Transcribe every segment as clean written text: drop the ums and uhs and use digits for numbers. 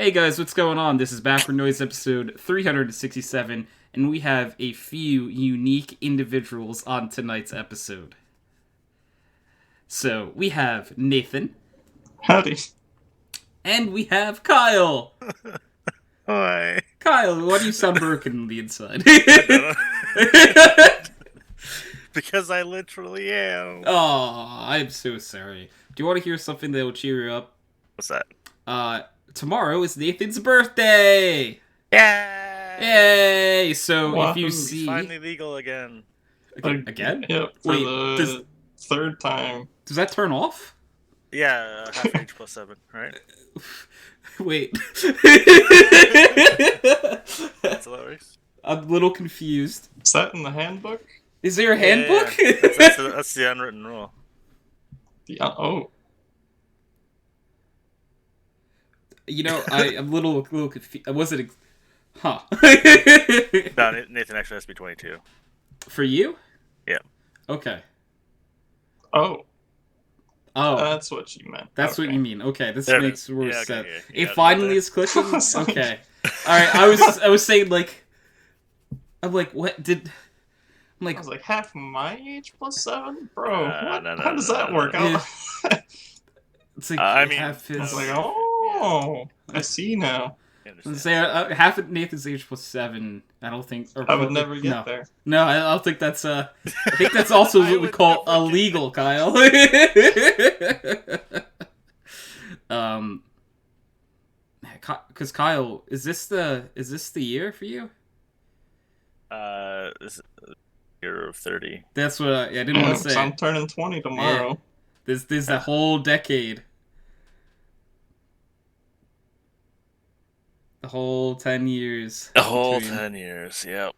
Hey guys, what's going on? This is Backward Noise episode 367, and we have a few unique individuals on tonight's episode. So, we have Nathan. Howdy. And we have Kyle. Hi. Kyle, why do you sound broken on the inside? Because I literally am. Oh, I'm so sorry. Do you want to hear something that will cheer you up? What's that? Tomorrow is Nathan's birthday! Yay! Yay! So, Wow. if you It's see... finally legal again. Again? Yep, for Wait, the third time. Does that turn off? Yeah, half age plus 7, right? Wait. That's hilarious. I'm a little confused. Is that in the handbook? Is there a handbook? Yeah. That's the unwritten rule. Oh. You know, I'm a little confused. I wasn't... Huh. No, Nathan actually has to be 22. For you? Yeah. Okay. Oh. Oh. That's what you meant. That's Okay. what you mean. Okay, this There it makes is. more Yeah, okay, sense. yeah. It Yeah, finally yeah. is clicking? Awesome. Okay. Alright, I was saying, like... I'm like, what did... I'm I like, was like, half my age plus 7? Bro, what? no, How does that work Yeah. out? it's like I mean, half I his... was like, oh, I see now. I Let's understand. say half of Nathan's age plus 7. I don't think... Or I would never get no. there. No, I don't think that's I think that's also I what we would call never get illegal, Kyle. Because Kyle, is this the year for you? This is year of 30. That's what I didn't Yeah, want to 'cause say. I'm turning 20 tomorrow. This is the whole decade. The whole 10 years. A whole between- 10 years, yep.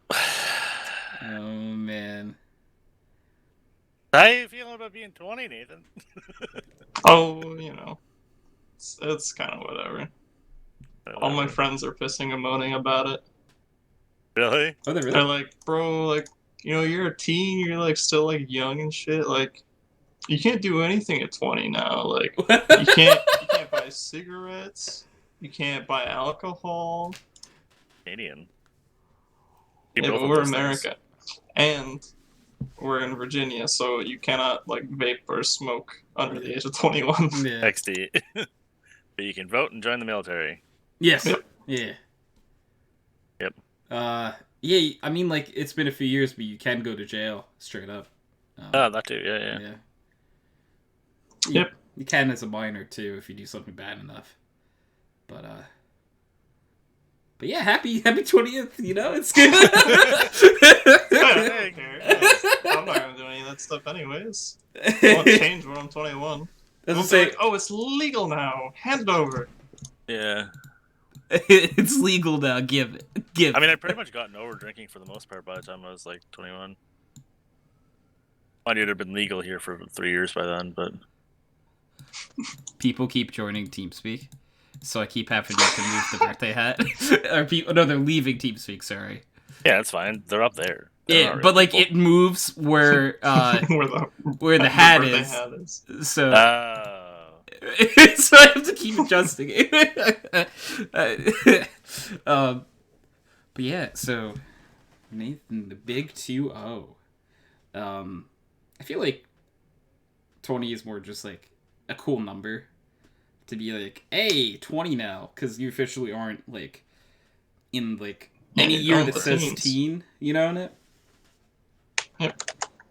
Oh, man. How you feeling about being 20, Nathan? Oh, you know. It's kind of whatever. All my friends are pissing and moaning about it. Really? Oh, they're They're really? like, bro, like, you know, you're a teen, you're like still like young and shit. Like, you can't do anything at 20 now. Like, you can't buy cigarettes. You can't buy alcohol. Canadian. Yeah, but we're America, and we're in Virginia, so you cannot like vape or smoke under the age of 21. Yeah. XD. But you can vote and join the military. Yes. Yep. Yeah. Yep. Yeah, I mean, like, it's been a few years, but you can go to jail, straight up. Oh, that too, yeah. Yeah. Yep. You can as a minor, too, if you do something bad enough. But yeah, happy 20th, you know? It's good. I don't care. I'm not gonna do any of that stuff anyways. I won't change when I'm 21. As I We'll say, be like, oh, it's legal now. Hand it over. Yeah. it's legal now, give it. I mean, I'd pretty much gotten over drinking for the most part by the time I was like 21. Mind you, it had been legal here for 3 years by then, but People keep joining TeamSpeak, so I keep having to move the birthday hat. Or people, no, they're leaving TeamSpeak, sorry. yeah, it's fine. They're up there. They're Yeah, not but real like people. it moves where where the hat birthday is. hat is. So Oh. so I have to keep adjusting it. But yeah, so Nathan, the big 2-0. I feel like 20 is more just like a cool number to be like, hey, 20 now, because you officially aren't like in like any Yeah, year you're that the says teens. teen, you know, in it. Yep.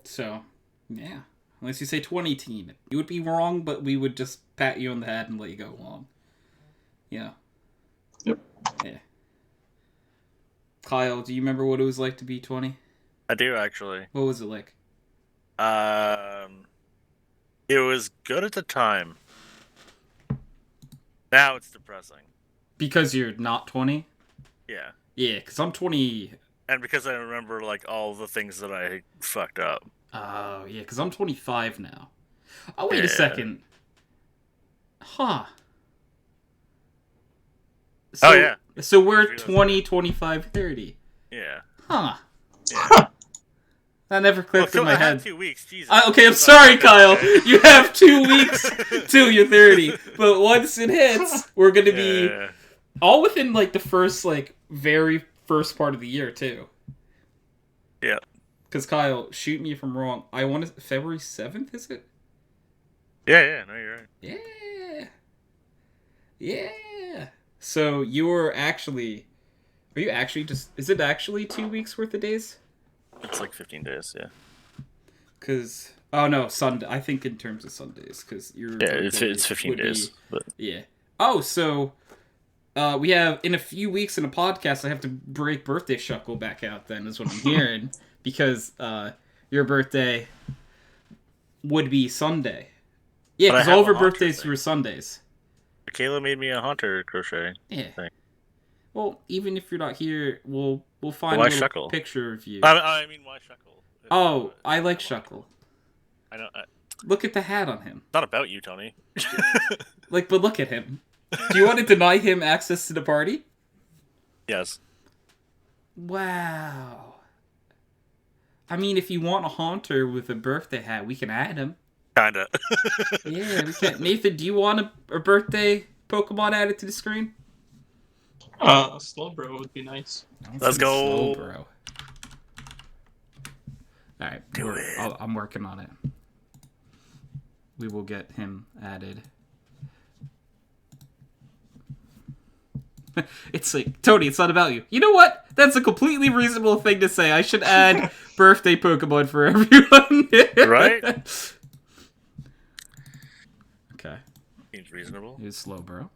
So yeah, unless you say 20 teen, you would be wrong, but we would just pat you on the head and let you go along. Yeah. Yep. Yeah. Kyle, do you remember what it was like to be 20? I do, actually. What was it like? It was good at the time. Now it's depressing. Because you're not 20? Yeah. Yeah, because I'm 20. And because I remember, like, all the things that I fucked up. Oh, yeah, because I'm 25 now. Oh, wait a Yeah. second. Huh. Oh, yeah. So we're Realize 20, 25, 30. Yeah. Huh. Yeah. That never clicked in I my had head. 2 weeks, Jesus. Okay, I'm sorry, Kyle. You have 2 weeks till you're 30. But once it hits, we're going to be... Yeah. All within, like, the first, like, very first part of the year, too. Yeah. Because, Kyle, shoot me if I'm wrong. I want to... February 7th, is it? Yeah, no, you're right. Yeah. Yeah. So, you're actually... Are you actually just... Is it actually 2 weeks worth of days? It's like 15 days, yeah. Because... Oh, no, Sunday. I think in terms of Sundays, because you're... Yeah, it's 15 days. But... Yeah. Oh, so... we have, in a few weeks in a podcast, I have to break Birthday Shuckle back out then, is what I'm hearing. Because your birthday would be Sunday. Yeah, because all of our birthdays were Sundays. Kayla made me a haunter crochet. Yeah. Thing. Well, even if you're not here, we'll find a little picture of you. I mean, why Shuckle? Oh, I like Shuckle. I know. Look at the hat on him. It's not about you, Tony. But look at him. Do you want to deny him access to the party? Yes. Wow. I mean, if you want a haunter with a birthday hat, we can add him. Kinda. Yeah, we can. Nathan, do you want a birthday Pokemon added to the screen? Slowbro would be nice. Let's go. Slowbro. Alright, it. I'm working on it. We will get him added. It's like, Tony, it's not about you. You know what? That's a completely reasonable thing to say. I should add birthday Pokemon for everyone. Right? Okay. Seems reasonable. Here's Slowbro.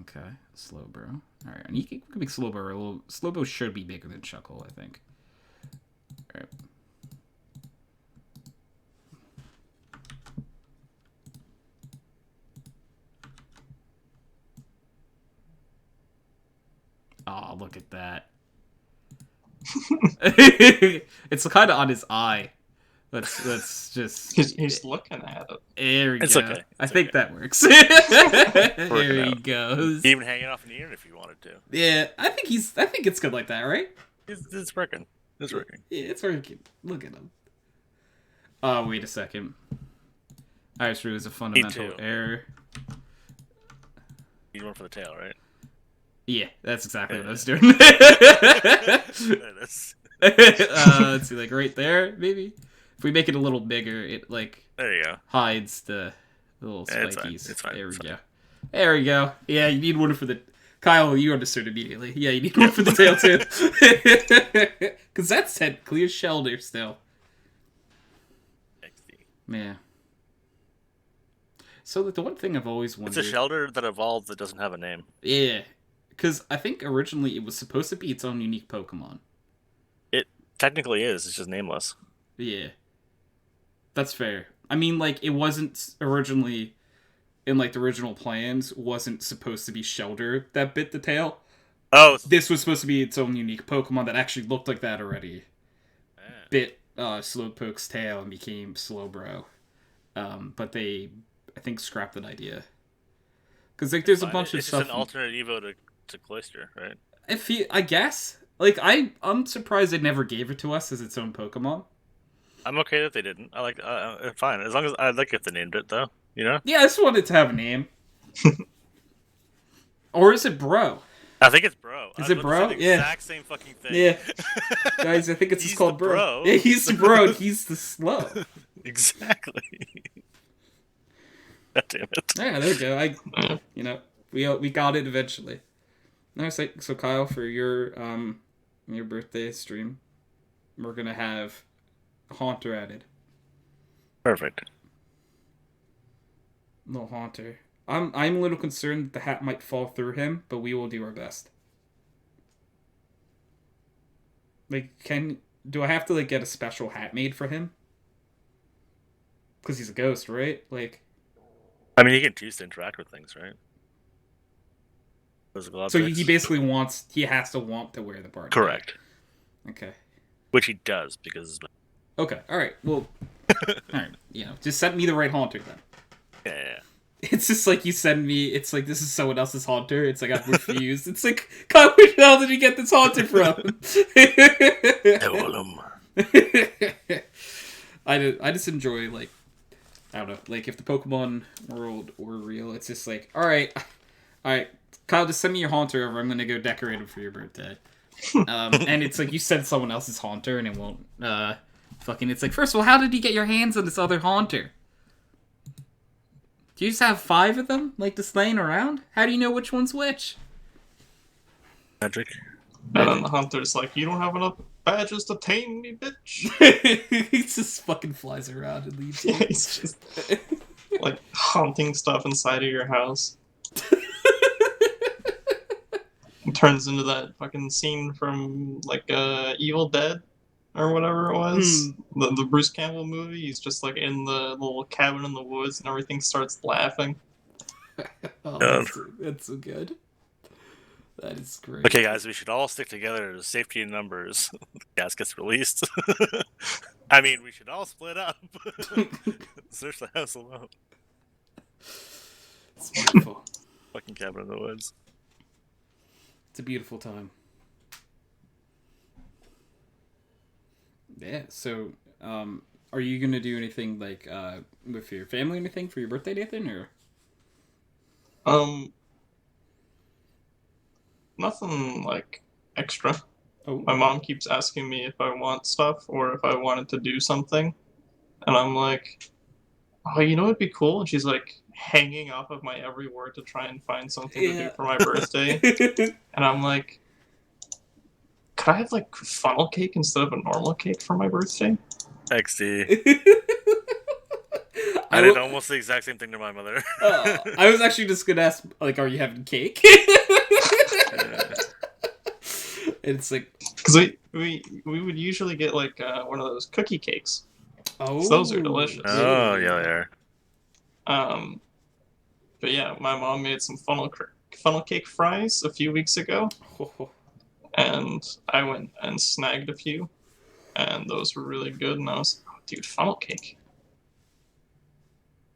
Okay, Slowbro. Alright, and you can make Slowbro a little... Slowbro should be bigger than Shuckle, I think. Alright. Oh, look at that. It's kind of on his eye. Let's just... He's looking at it. There we It's go. okay. I think that works. There he goes. Even hanging off in the ear if you wanted to. Yeah, I think it's good like that, right? It's working. It's working. Yeah, it's working. Look at him. Wait a second. I just realized a fundamental error. You went for the tail, right? Yeah, that's exactly what I was doing. Let's see, like right there, maybe. If we make it a little bigger, it like there you go. Hides the little Yeah, spikies. it's fine. There we go. There we go. Yeah, you need one for the Kyle. You understood immediately. Yeah, you need one for the tail too, because that's technically a Shelder still. Yeah. So the one thing I've always wondered... It's a Shelder that evolved that doesn't have a name. Yeah. Because I think originally it was supposed to be its own unique Pokemon. It technically is. It's just nameless. Yeah. That's fair. I mean, like, it wasn't originally... In, like, the original plans, wasn't supposed to be Shelder that bit the tail. Oh. This was supposed to be its own unique Pokemon that actually looked like that already. Bit Slowpoke's tail and became Slowbro. But they, I think, scrapped that idea. Because, like, there's a bunch of stuff... It's just an alternate Evo to Cloyster, right? I guess. Like, I'm surprised they never gave it to us as its own Pokemon. I'm okay that they didn't. I like fine. As long as... I'd like if they named it, though. You know? Yeah, I just wanted to have a name. Or is it Bro? I think it's Bro. Is it Bro? The Yeah. exact same fucking thing. Yeah. Guys, I think it's just called Bro. Yeah, he's the Bro. He's the Slow. Exactly. God damn it. Yeah, there we go. We got it eventually. No, so Kyle, for your birthday stream, we're gonna have Haunter added. Perfect. No Haunter. I'm a little concerned that the hat might fall through him, but we will do our best. Like, do I have to, like, get a special hat made for him? Because he's a ghost, right? Like... I mean, he can choose to interact with things, right? So he basically he has to want to wear the party. Correct. Okay. Which he does, because... Okay, alright, well... alright, just send me the right Haunter, then. Yeah. It's just like you send me, it's like, this is someone else's Haunter. It's like, I'm confused. It's like, God, where the hell did you get this Haunter from? I just enjoy, like, I don't know, like, if the Pokemon world were real, it's just like, alright, Kyle, just send me your haunter over. I'm gonna go decorate him for your birthday. And it's like you send someone else's haunter, and it won't. It's like, first of all, how did you get your hands on this other haunter? Do you just have 5 of them, like, just laying around? How do you know which one's which? Magic. And then the hunter's like, you don't have enough badges to tame me, bitch. He just fucking flies around and leaves. Yeah, he's just like haunting stuff inside of your house. It turns into that fucking scene from like Evil Dead or whatever it was. The Bruce Campbell movie. He's just like in the little cabin in the woods and everything starts laughing. That's so good. That is great. Okay, guys, we should all stick together to safety in numbers. Gas gets released. I mean, we should all split up. Search the house alone. It's beautiful. Fucking cabin in the woods. It's a beautiful time. Yeah, so, are you gonna do anything, like, with your family or anything for your birthday, Nathan, or? Nothing, like, extra. Oh. My mom keeps asking me if I want stuff or if I wanted to do something. And I'm like, oh, you know what'd be cool? And she's like, hanging off of my every word to try and find something to do for my birthday. And I'm like, could I have, like, funnel cake instead of a normal cake for my birthday? XD. I did almost the exact same thing to my mother. I was actually just gonna ask, like, are you having cake? It's like, because we would usually get like one of those cookie cakes. Oh, so those are delicious. Oh yeah, they are. But yeah, my mom made some funnel cake fries a few weeks ago, and I went and snagged a few, and those were really good. And I was, oh, dude, funnel cake.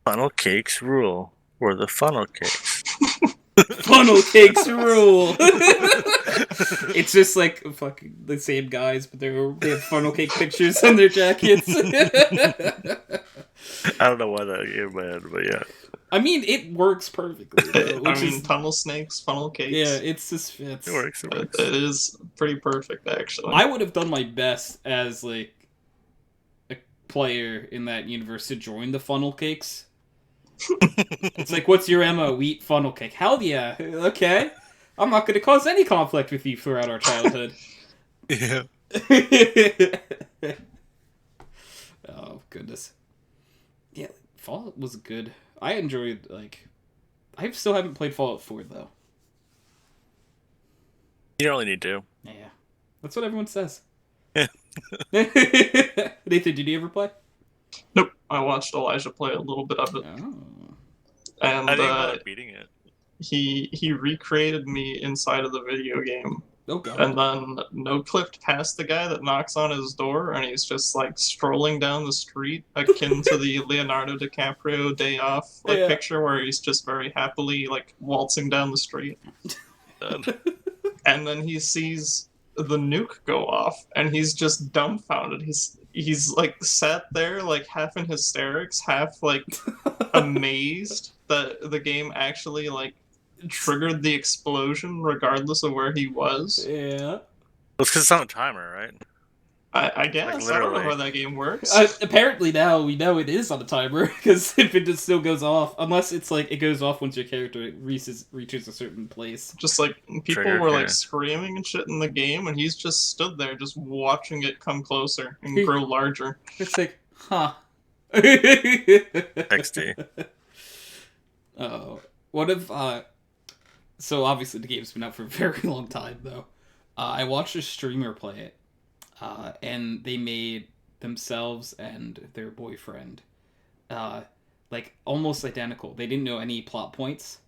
Funnel cakes rule. Or the funnel cakes. Funnel cakes rule. It's just like fucking the same guys, but they have funnel cake pictures on their jackets. I don't know why that came in my head, but yeah. I mean, it works perfectly. Though, tunnel snakes, funnel cakes. Yeah, it's just It works. It is pretty perfect, actually. I would have done my best as like a player in that universe to join the funnel cakes. It's like, what's your MO? Eat funnel cake. Hell yeah. Okay. I'm not going to cause any conflict with you throughout our childhood. Yeah. Oh, goodness. Yeah, Fallout was good. I enjoyed, like... I still haven't played Fallout 4, though. You don't really need to. Yeah. That's what everyone says. Yeah. Nathan, did you ever play? Nope. I watched Elijah play a little bit of it. Oh. And I didn't bother beating it. He recreated me inside of the video game. Oh, God. And then no-clipped past the guy that knocks on his door, and he's just, like, strolling down the street, akin to the Leonardo DiCaprio Day Off picture, where he's just very happily, like, waltzing down the street. And then he sees the nuke go off, and he's just dumbfounded. He's like, sat there, like, half in hysterics, half, like, amazed that the game actually, like, triggered the explosion regardless of where he was. Yeah. Well, it's because it's on a timer, right? I guess. Like, I don't know how that game works. Apparently now we know it is on a timer, because if it just still goes off, unless it's like it goes off once your character reaches a certain place. Just like people were like screaming and shit in the game, and he's just stood there just watching it come closer and grow larger. It's like, huh. XD. Oh. What if, so obviously the game's been out for a very long time, though. I watched a streamer play it, and they made themselves and their boyfriend, like, almost identical. They didn't know any plot points.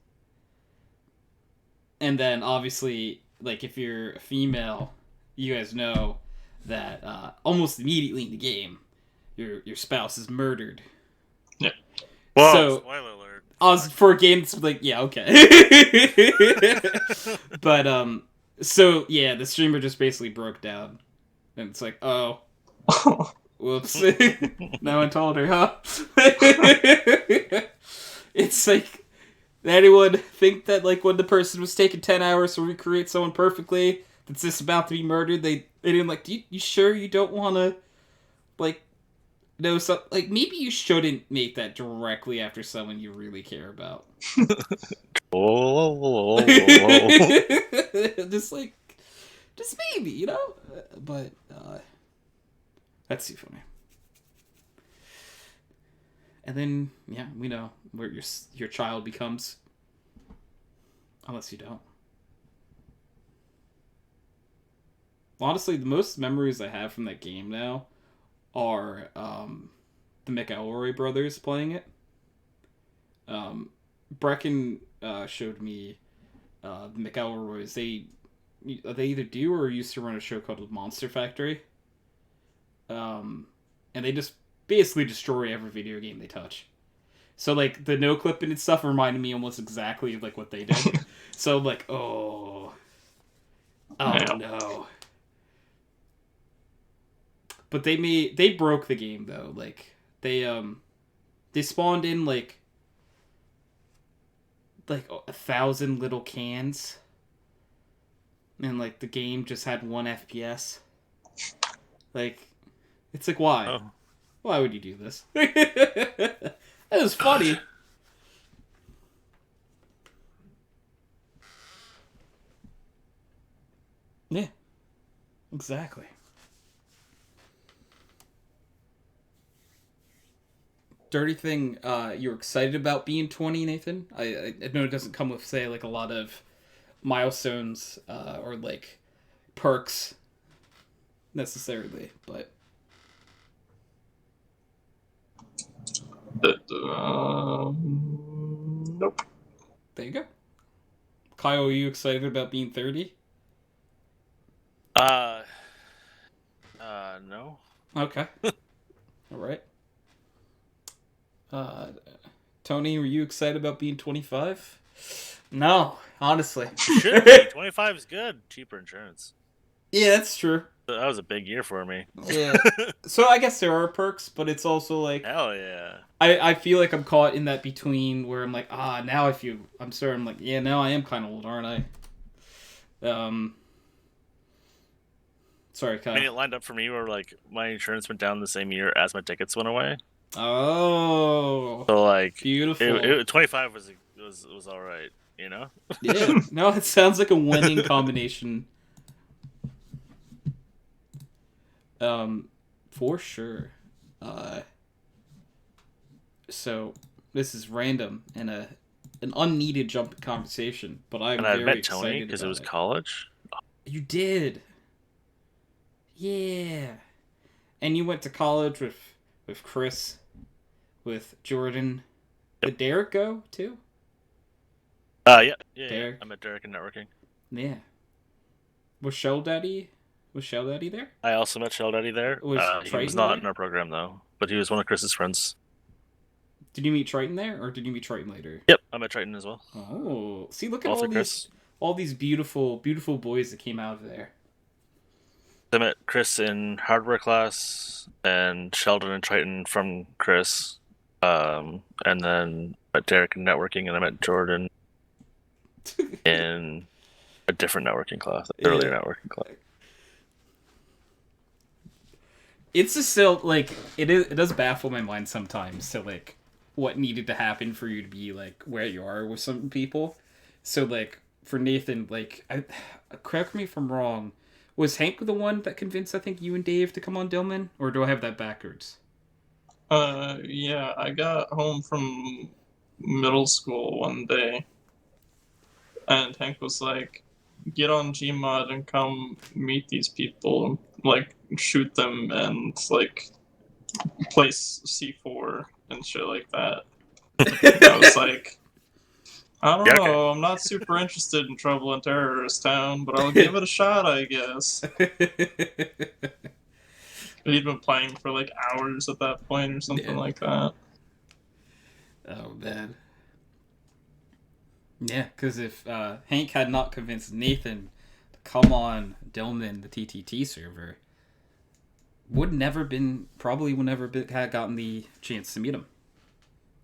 And then, obviously, like, if you're a female, you guys know that, almost immediately in the game, your spouse is murdered. Yeah. Whoa, So, spoiler alert. For games, like, yeah, okay. But, so, yeah, the streamer just basically broke down. And it's like, oh. Whoops. No one told her, huh? It's like, Anyone think that, like, when the person was taking 10 hours to recreate someone perfectly that's just about to be murdered, they didn't, like, you sure you don't want to, like, know something? Like, maybe you shouldn't make that directly after someone you really care about. Oh, Just, like, just maybe, you know? But, that's too funny. And then, yeah, we know where your child becomes. Unless you don't. Honestly, the most memories I have from that game now are the McElroy brothers playing it. Brecken showed me the McElroys. They either do or used to run a show called Monster Factory. And they just basically destroy every video game they touch. So, like, the no-clipping and stuff reminded me almost exactly of, like, what they did. So I'm like, oh no. But they broke the game, though. Like, they spawned in, like 1,000 little cans. And, like, the game just had 1 FPS. Like, it's like, why? oh. Why would you do this? That was funny. Yeah. Exactly. Dirty thing you're excited about being 20, Nathan? I know it doesn't come with, say, like, a lot of milestones or, like, perks necessarily, but Nope. there you go. Kyle, are you excited about being 30? No. Okay. All right. Tony, were you excited about being 25? No, honestly. Should be. 25 is good. Cheaper insurance. Yeah, that's true. That was a big year for me. Yeah. So I guess there are perks, but it's also like Hell yeah. I feel like I'm caught in that between where I'm like, now I'm sorry, I'm like, yeah, now I am kind of old, aren't I? Sorry, Kyle. I mean, it lined up for me where, like, my insurance went down the same year as my tickets went away. Oh. So, like, Beautiful. 25 was all right, you know? Yeah. No, it sounds like a winning combination. For sure. So this is random and an unneeded jump in conversation, but I'm And I very met excited Tony because it about was college. You did. Yeah. And you went to college with Chris, with Jordan. Did Derek go too? Yeah. Derek. I met Derek in networking. Yeah. Was Shell Daddy there? I also met Shell Daddy there. Was He Triton was not there? in our program though, but he was one of Chris's friends. Did you meet Triton there, or did you meet Triton later? Yep, I met Triton as well. Oh, see, look at Also Chris. all these beautiful, beautiful boys that came out of there. I met Chris in hardware class, and Sheldon and Triton from Chris, and then met Derek in networking, and I met Jordan in a different networking class, earlier networking class. It's just still like it does baffle my mind sometimes to like what needed to happen for you to be like where you are with some people. So like for Nathan, like correct me if I'm wrong, was Hank the one that convinced I think you and Dave to come on Dillman, or do I have that backwards? Yeah, I got home from middle school one day, and Hank was like, get on Gmod and come meet these people, like, shoot them and, like, place C4 and shit like that. And I was like, I don't know, I'm not super interested in Trouble in Terrorist Town, but I'll give it a shot, I guess. He'd been playing for like hours at that point or something like that. Oh, man. Yeah, because if Hank had not convinced Nathan to come on Dillman, the TTT server, would never had gotten the chance to meet him.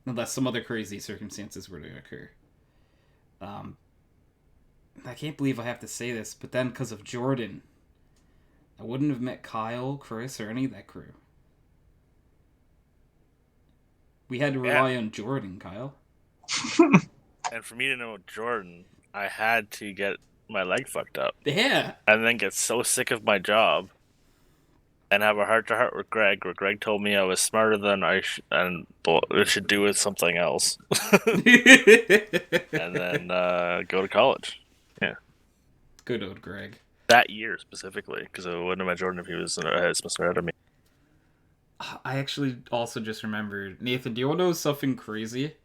Unless some other crazy circumstances were to occur. Um, I can't believe I have to say this, but then because of Jordan, I wouldn't have met Kyle, Chris, or any of that crew. We had to rely on Jordan, Kyle. And for me to know Jordan, I had to get my leg fucked up. Yeah. And then get so sick of my job and have a heart-to-heart with Greg, where Greg told me I was smarter than I should do with something else. And then go to college. Yeah. Good old Greg. That year specifically, because I wouldn't have met Jordan if he was a semester ahead of me. I actually also just remembered, Nathan, do you want to know something crazy?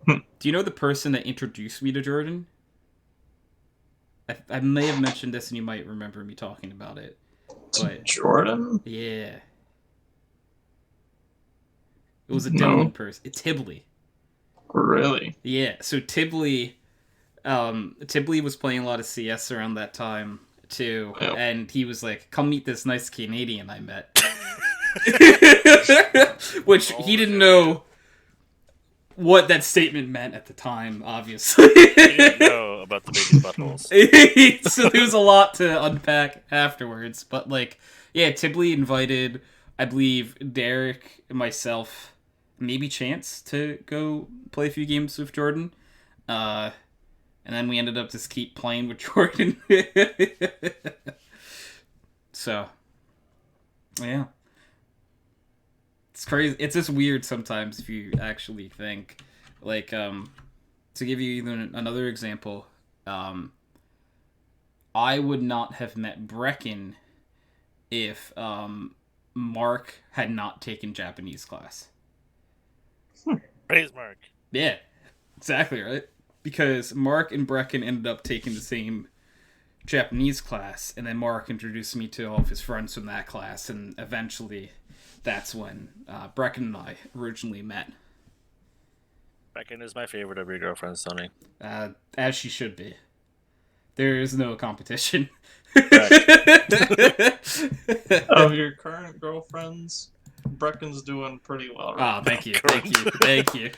Hmm. Do you know the person that introduced me to Jordan? I may have mentioned this and you might remember me talking about it. But Jordan? yeah. It was a No. Dylan person. Tibley. Really? Yeah, so Tibley was playing a lot of CS around that time too, Yep. and he was like, come meet this nice Canadian I met. Which he didn't know what that statement meant at the time, obviously. He didn't know about the baby buttholes. So there was a lot to unpack afterwards. But, like, yeah, Tibley invited, I believe, Derek and myself, maybe Chance, to go play a few games with Jordan. And then we ended up just keep playing with Jordan. So, yeah. It's crazy. It's just weird sometimes if you actually think. Like, to give you even another example, I would not have met Brecken if Mark had not taken Japanese class. Praise Mark. Yeah, exactly, right? Because Mark and Brecken ended up taking the same Japanese class, and then Mark introduced me to all of his friends from that class, and eventually that's when Brecken and I originally met. Brecken is my favorite of your girlfriends, Tony. As she should be. There is no competition. Of your current girlfriends, Brecken's doing pretty well. Right? Oh, thank you, thank you, thank you.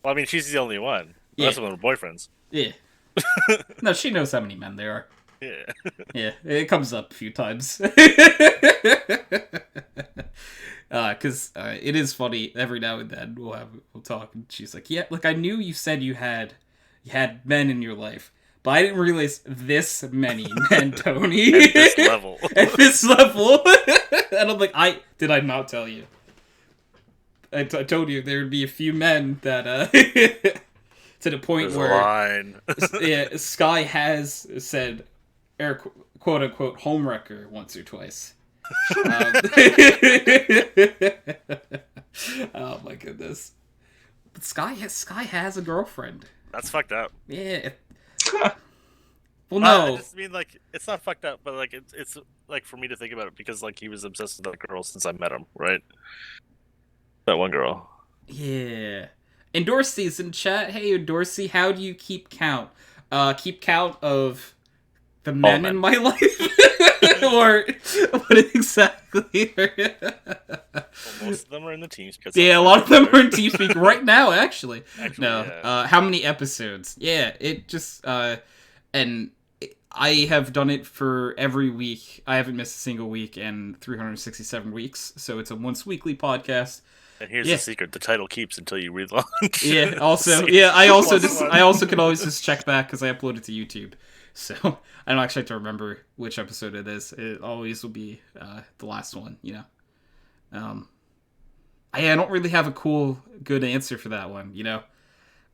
Well, I mean, she's the only one. The rest of them are boyfriends. Yeah. No, she knows how many men there are. Yeah. Yeah, it comes up a few times. Because it is funny, every now and then we'll talk, and she's like, yeah, look, I knew you said you had men in your life, but I didn't realize this many men, Tony. At this level. At this level. And I'm like, did I not tell you? I told you there would be a few men that, to the point There's where... a line. Yeah, Sky has said, quote-unquote, homewrecker once or twice. Oh my goodness. But Sky has a girlfriend. That's fucked up. Yeah. Well, no. I just mean, like, it's not fucked up, but, like, it's like, for me to think about it, because, like, he was obsessed with that girl since I met him, right? That one girl. Yeah. And Dorsey's in chat. Hey, Dorsey, how do you keep count? Keep count of the men in my life? Or what exactly? Well, most of them are in the TeamSpeak. Yeah, a lot of them are in TeamSpeak right now, actually. No. Yeah. How many episodes? Yeah, it just... and I have done it for every week. I haven't missed a single week in 367 weeks, so it's a once-weekly podcast. And here's the secret: the title keeps until you relaunch. Yeah. Also, yeah. I also can always just check back because I upload it to YouTube, so I don't actually have to remember which episode it is. It always will be the last one. You know. I don't really have a good answer for that one. You know,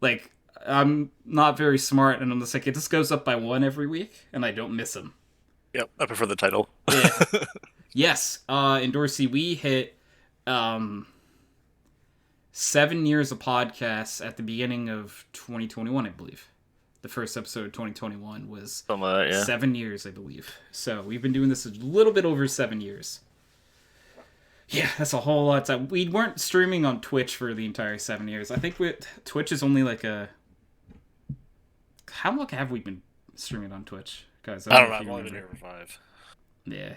like I'm not very smart, and I'm just like it just goes up by one every week, and I don't miss them. Yep, I prefer the title. Yeah. Yes. In Dorsey, we hit 7 years of podcasts at the beginning of 2021, I believe. The first episode of 2021 was 7 years, I believe. So we've been doing this a little bit over 7 years. Yeah, that's a whole lot of time. We weren't streaming on Twitch for the entire 7 years. I think Twitch is only like a... How long have we been streaming on Twitch? Guys, I don't know. I've only been here for 5. Yeah.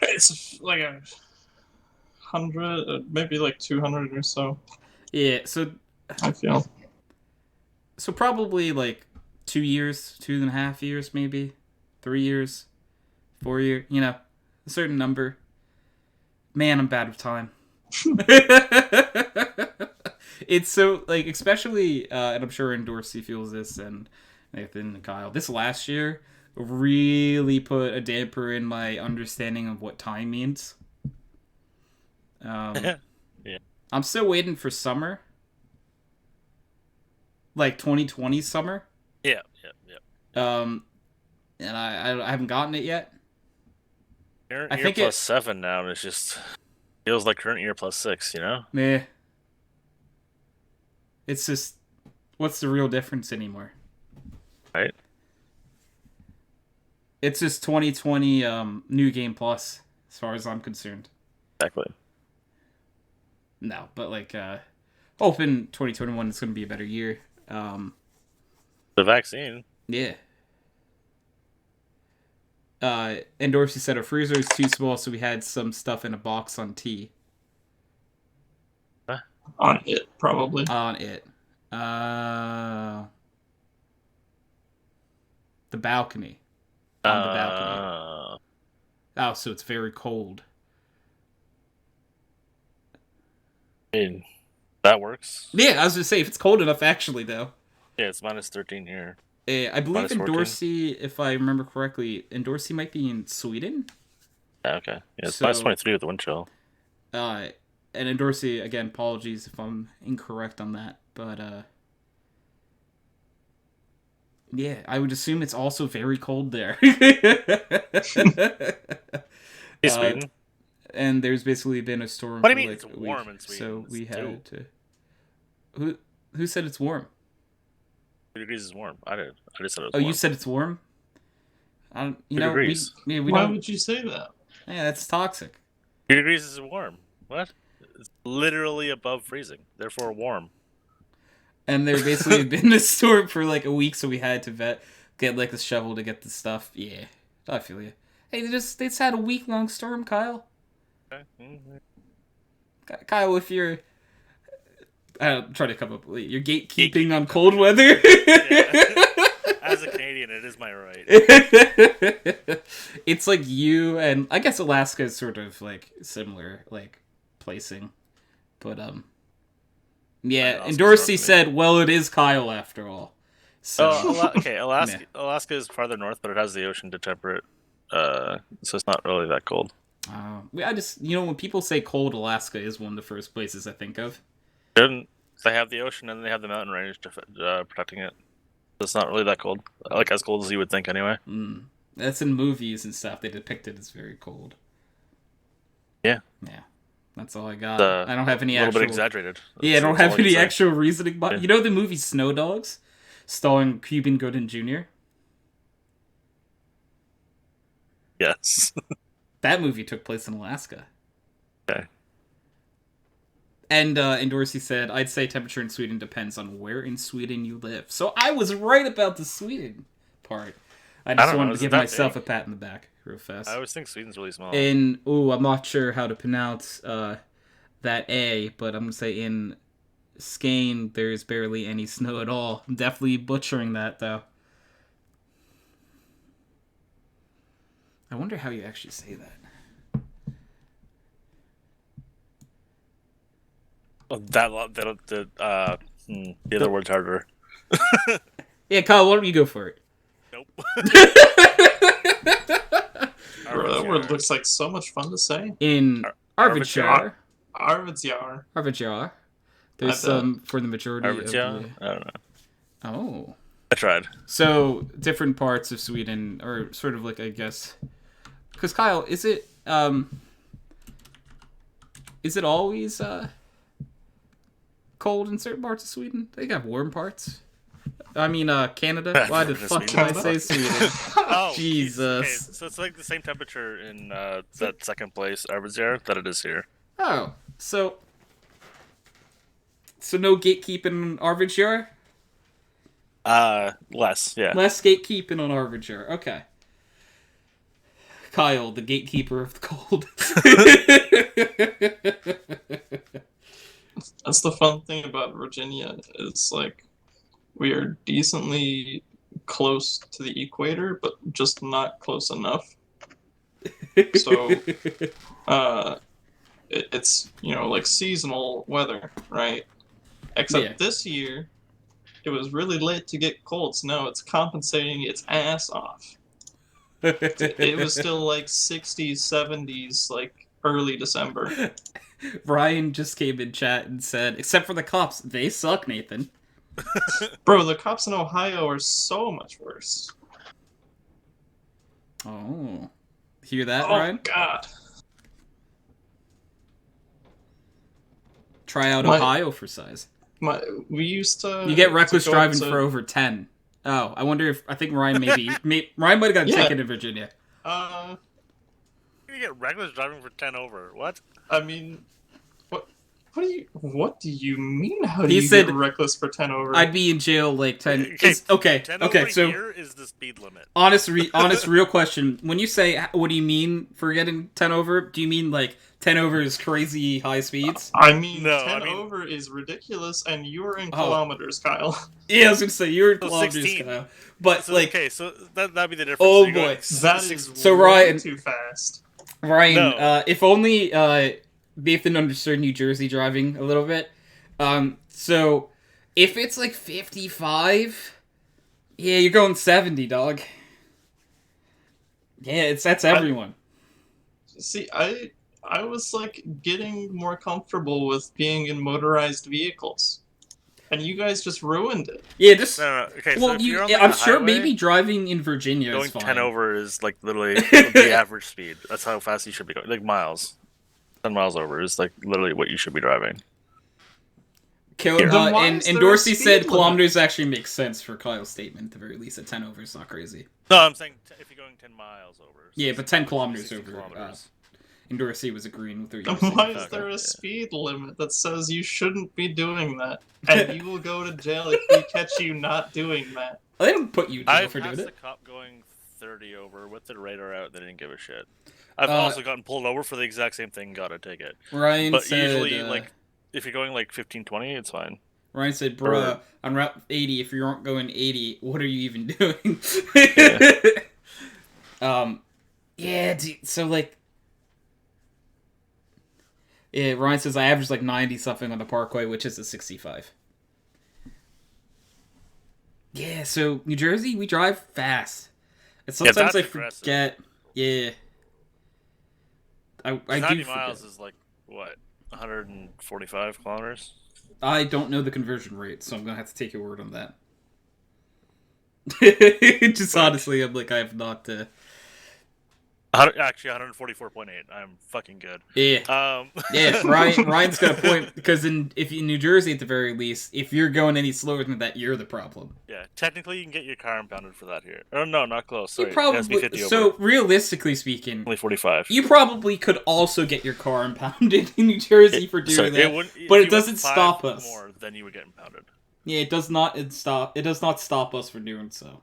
It's like 100, maybe like 200 or so. Yeah, so... I feel. So probably like 2 years, 2.5 years, maybe 3 years, 4 years. A certain number. Man, I'm bad with time. It's so like, especially, and I'm sure Dorsey feels this, and Nathan and Kyle. This last year really put a damper in my understanding of what time means. Yeah. I'm still waiting for summer, like 2020 summer. Yeah. And I haven't gotten it yet. Current I year think plus 7 now, and it's just feels like current year plus 6. Meh. It's just, what's the real difference anymore? Right. It's just 2020 New Game Plus, as far as I'm concerned. Exactly. No, but like, hoping 2021 is going to be a better year. The vaccine. Yeah. And Dorsey said our freezer is too small, so we had some stuff in a box on T. On it, probably. On it. The balcony. On the balcony. Oh, so it's very cold. I mean, that works. Yeah, I was gonna say, if it's cold enough, actually, though. Yeah, it's minus 13 here. I believe -14. Dorsey, if I remember correctly, Dorsey might be in Sweden. Yeah, okay. Yeah, it's So- minus 23 with the wind chill. And Dorsey, again, apologies if I'm incorrect on that, but yeah, I would assume it's also very cold there. Hey, Sweden. And there's basically been a storm. What do for you mean like it's a warm week, in Sweden? so we It's had to. Who said it's warm? 2 degrees is warm. I did. I just said it was Oh, warm. you said it's warm. I don't. 2 degrees. We Why don't. would you say that? Yeah, that's toxic. 2 degrees is warm. What? It's literally above freezing. Therefore warm. And there basically been a storm for like a week, so we had to get like a shovel to get the stuff. Yeah, I feel you. Hey, they just had a week-long storm, Kyle. Okay. Mm-hmm. Kyle, if you're I'm trying to come up with you're gatekeeping on cold weather. Yeah. As a Canadian, it is my right. It's like you and I guess Alaska is sort of like similar, like placing, but yeah. And Dorsey said, "Well, it is Kyle after all." So okay, Alaska is farther north, but it has the ocean to temper it, so it's not really that cold. I just when people say cold, Alaska is one of the first places I think of. They have the ocean and they have the mountain range protecting it. So it's not really that cold. Like as cold as you would think, anyway. That's in movies and stuff. They depict it as very cold. Yeah. That's all I got. I don't have any a little actual... bit exaggerated. Yeah, I don't have any actual reasoning. But you know the movie Snow Dogs, starring Cuban Gooding Jr. Yes. That movie took place in Alaska. Okay. And Dorsey said, I'd say temperature in Sweden depends on where in Sweden you live. So I was right about the Sweden part. I just wanted to give myself a pat in the back real fast. I always think Sweden's really small. I'm not sure how to pronounce that A, but I'm going to say in Skane, there's barely any snow at all. I'm definitely butchering that, though. I wonder how you actually say that. The other word's harder. Yeah, Kyle, why don't you go for it? Nope. Bro, that word looks like so much fun to say. In Arvidsjaur. Arvidsjaur. There's some for the majority of Arvidsjaur? I don't know. Oh. I tried. So, different parts of Sweden are sort of like, I guess... Because, Kyle, is it always cold in certain parts of Sweden? They have warm parts. I mean, Canada. Why the fuck did I say Sweden? Oh, Jesus. Okay, so it's like the same temperature in that second place, Arvidsjaur, that it is here. Oh, so no gatekeeping in Arvidsjaur? Less, yeah. Less gatekeeping on Arvidsjaur. Okay. Kyle, the gatekeeper of the cold. That's the fun thing about Virginia. It's like we are decently close to the equator, but just not close enough. So, it's, like seasonal weather, right? Except Yeah. this year, it was really late to get cold, so now it's compensating its ass off. It was still like 60s, 70s, like early December. Ryan just came in chat and said, except for the cops, they suck, Nathan. Bro, the cops in Ohio are so much worse. Oh. Hear that, Oh, Ryan? God. Try out My- Ohio for size. We used to... You get reckless to go driving to- for over 10. Oh, I wonder if... I think Ryan Ryan might have got a Yeah. ticket in Virginia. You get reckless driving for 10 over. What? I mean... What do you mean? How do He you said get reckless for 10 over? I'd be in jail like 10... Okay, 10 okay, over so... here is the speed limit. Honest, real question. When you say, what do you mean for getting 10 over? Do you mean like 10 over is crazy high speeds? I mean, No, 10 over is ridiculous, and you're in Oh. kilometers, Kyle. Yeah, I was gonna say, you're in So kilometers, 16. Kyle. But, So, like, okay, so that'd be the difference. Oh, So you're going boy. That six- is So, way Ryan- too fast. Ryan, No. if only Nathan understood New Jersey driving a little bit. So, if it's like 55, yeah, you're going 70, dog. Yeah, that's everyone. See, I was like getting more comfortable with being in motorized vehicles, and you guys just ruined it. Yeah, just... No. Okay, so Well, if you're on, I'm a sure highway, maybe driving in Virginia going is fine. 10 over is like literally the average speed. That's how fast you should be going. Like miles. 10 miles over is like literally what you should be driving. Then why is And there a Dorsey speed said limit? kilometers actually makes sense for Kyle's statement, at the very least. At 10 over is not crazy. No, I'm saying if you're going 10 miles over. Yeah, but 10 kilometers 60 over. kilometers. And Dorsey was agreeing with her. Then why is Okay, there a yeah. speed limit that says you shouldn't be doing that, and you will go to jail if we catch you not doing that? They don't put you in jail I've for doing passed the it. cop going 30 over with the radar out. They didn't give a shit. I've Uh, also gotten pulled over for the exact same thing. Got a ticket. Ryan But said, usually, like, if you're going like 15, 20, it's fine. Ryan said, bruh, on Route 80, if you aren't going 80, what are you even doing? Yeah, dude, so, like, yeah, Ryan says, I average, like, 90-something on the Parkway, which is a 65. Yeah, so, New Jersey, we drive fast. And sometimes that's I aggressive. forget, yeah. I do 90 forget. miles is like, what, 145 kilometers? I don't know the conversion rate, so I'm gonna have to take your word on that. Just honestly, I'm like, I have not. Actually, 144.8. I'm fucking good. Yeah, yeah. Ryan's got a point because if in New Jersey, at the very least, if you're going any slower than that, you're the problem. Yeah, technically, you can get your car impounded for that here. Oh no, not close. Sorry, You it has to be probably 50 so over. realistically speaking, Only 45. you probably could also get your car impounded in New Jersey for doing So that. wouldn't- if but it you went doesn't 5 stop us. More, then you would get impounded. Yeah, it does not stop. It does not stop us from doing so.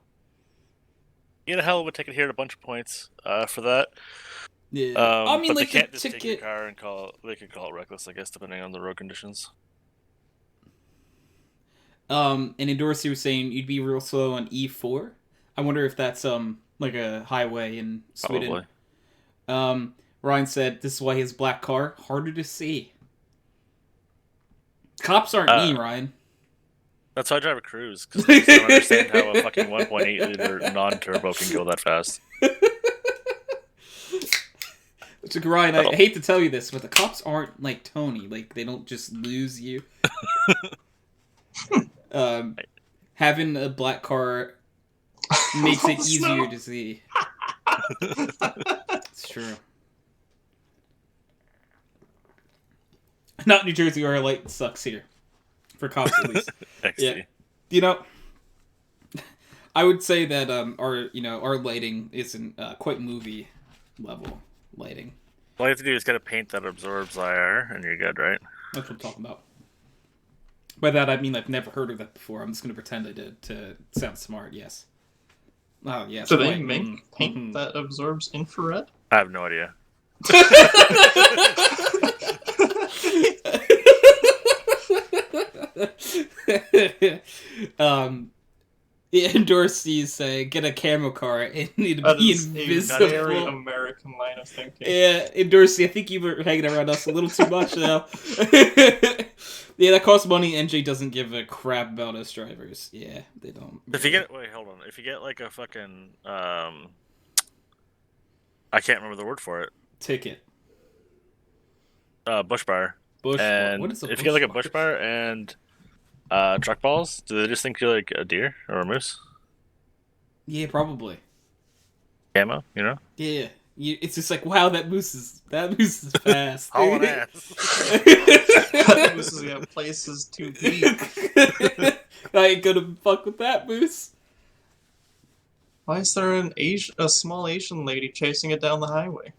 You get a hell of a ticket here, and a bunch of points for that. Yeah, I mean, but like they can't the just take your ticket. car and they could call it reckless, I guess, depending on the road conditions. And Endorsi was saying you'd be real slow on E4. I wonder if that's like a highway in Sweden. Probably. Ryan said this is why his black car harder to see. Cops aren't me, Ryan. That's why I drive a Cruise, because I don't understand how a fucking 1.8 liter non-turbo can go that fast. It's like, Ryan, I hate to tell you this, but the cops aren't like Tony. Like, they don't just lose you. Having a black car makes it easier to see. It's true. Not New Jersey, where our light sucks here. For cops, at least. XD. Yeah. I would say that our lighting isn't quite movie level lighting. All you have to do is get a paint that absorbs IR, and you're good, right? That's what I'm talking about. By that I mean I've never heard of that before. I'm just gonna pretend I did to sound smart. Yes. Oh yes. Do they make paint that absorbs infrared? I have no idea. Yeah, Dorsey say get a camo car and need to That be is a invisible. very American line of thinking. Yeah, and Dorsey, I think you were hanging around us a little too much now. Yeah, that costs money. NJ doesn't give a crap about us drivers. Yeah, they don't. If you get hold on. If you get like a fucking I can't remember the word for it. Ticket. Bush bar. Bush. And What is a if bush you get like a bar? bush bar and truck balls, do they just think you're like a deer or a moose? Yeah, probably. Camo, you know? Yeah, it's just like wow, that moose is fast. Hauling ass. That moose is gonna places too deep. I ain't gonna fuck with that moose. Why is there a small Asian lady chasing it down the highway?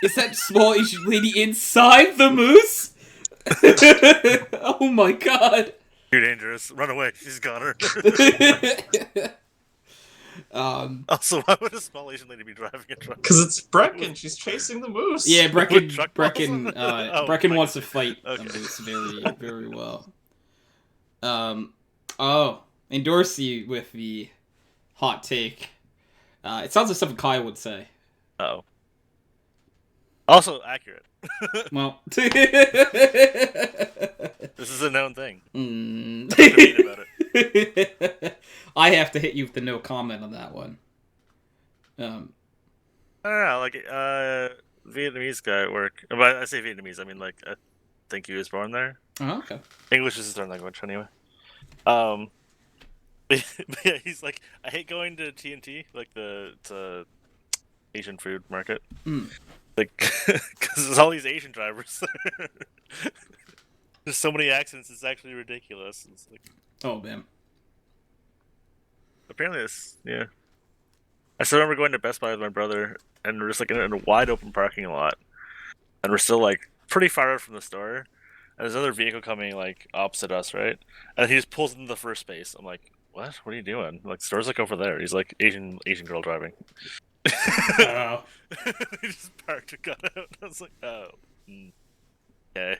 Is that small Asian lady inside the moose? Oh my god. Too dangerous. Run away. She's got her. Also, why would a small Asian lady be driving a truck? Because it's Brecken. She's chasing the moose. Yeah, With truck balls? Brecken Oh, wants to fight okay. a moose very, very well. Oh, and Dorsey with the hot take. It sounds like something Kyle would say. Oh. Also accurate. Well, This is a known thing. Mm. Debate about it. I have to hit you with the no comment on that one. I don't know, like Vietnamese guy at work. But I say Vietnamese, I mean like I think he was born there. Oh, okay. English is his third language anyway. But yeah, he's like, I hate going to TNT, like the Asian food market. Mm. Like, because there's all these Asian drivers. There's so many accidents, it's actually ridiculous. It's like, Oh, man. apparently it's, yeah. I still remember going to Best Buy with my brother, and we're just like in a wide open parking lot. And we're still like pretty far out from the store. And there's another vehicle coming like opposite us, right? And he just pulls into the first space. I'm like, what? What are you doing? I'm like, the store's like over there. He's like, Asian girl driving. Oh. He just parked and got out. I was like, oh. Okay.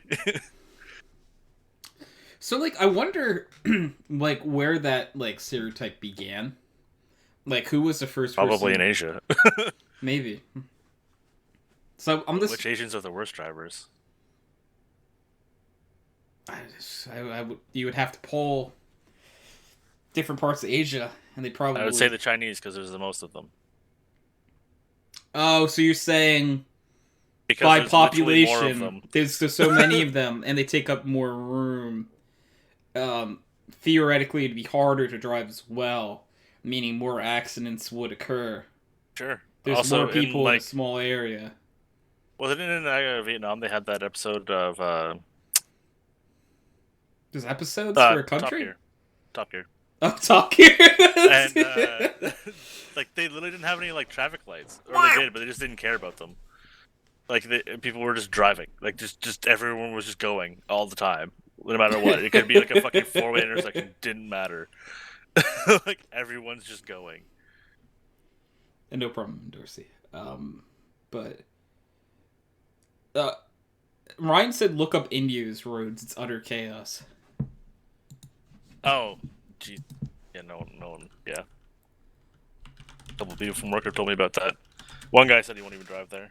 So, like, I wonder, like, where that, like, stereotype began. Like, who was the first Probably person? in Asia. Maybe. So, I'm just... Which Asians are the worst drivers? You would have to pull different parts of Asia, and they probably... I would say the Chinese, because there's the most of them. Oh, so you're saying... Because by there's literally more of population, them. there's so many of them, and they take up more room. Theoretically, it'd be harder to drive as well, meaning more accidents would occur. Sure. There's Also, more people in like, a small area. well, then in Vietnam, they had that episode of There's episodes for a Top country? Gear. Top Gear. Oh, Top Gear! And like they literally didn't have any like traffic lights, or they did, but they just didn't care about them. Like people were just driving, like just everyone was just going all the time, no matter what. It could be like a fucking 4-way intersection, didn't matter. Like everyone's just going. And no problem, Dorsey. But Ryan said, "Look up India's roads. It's utter chaos." Oh, gee, yeah, no one, yeah. A couple people from work have told me about that. One guy said he won't even drive there.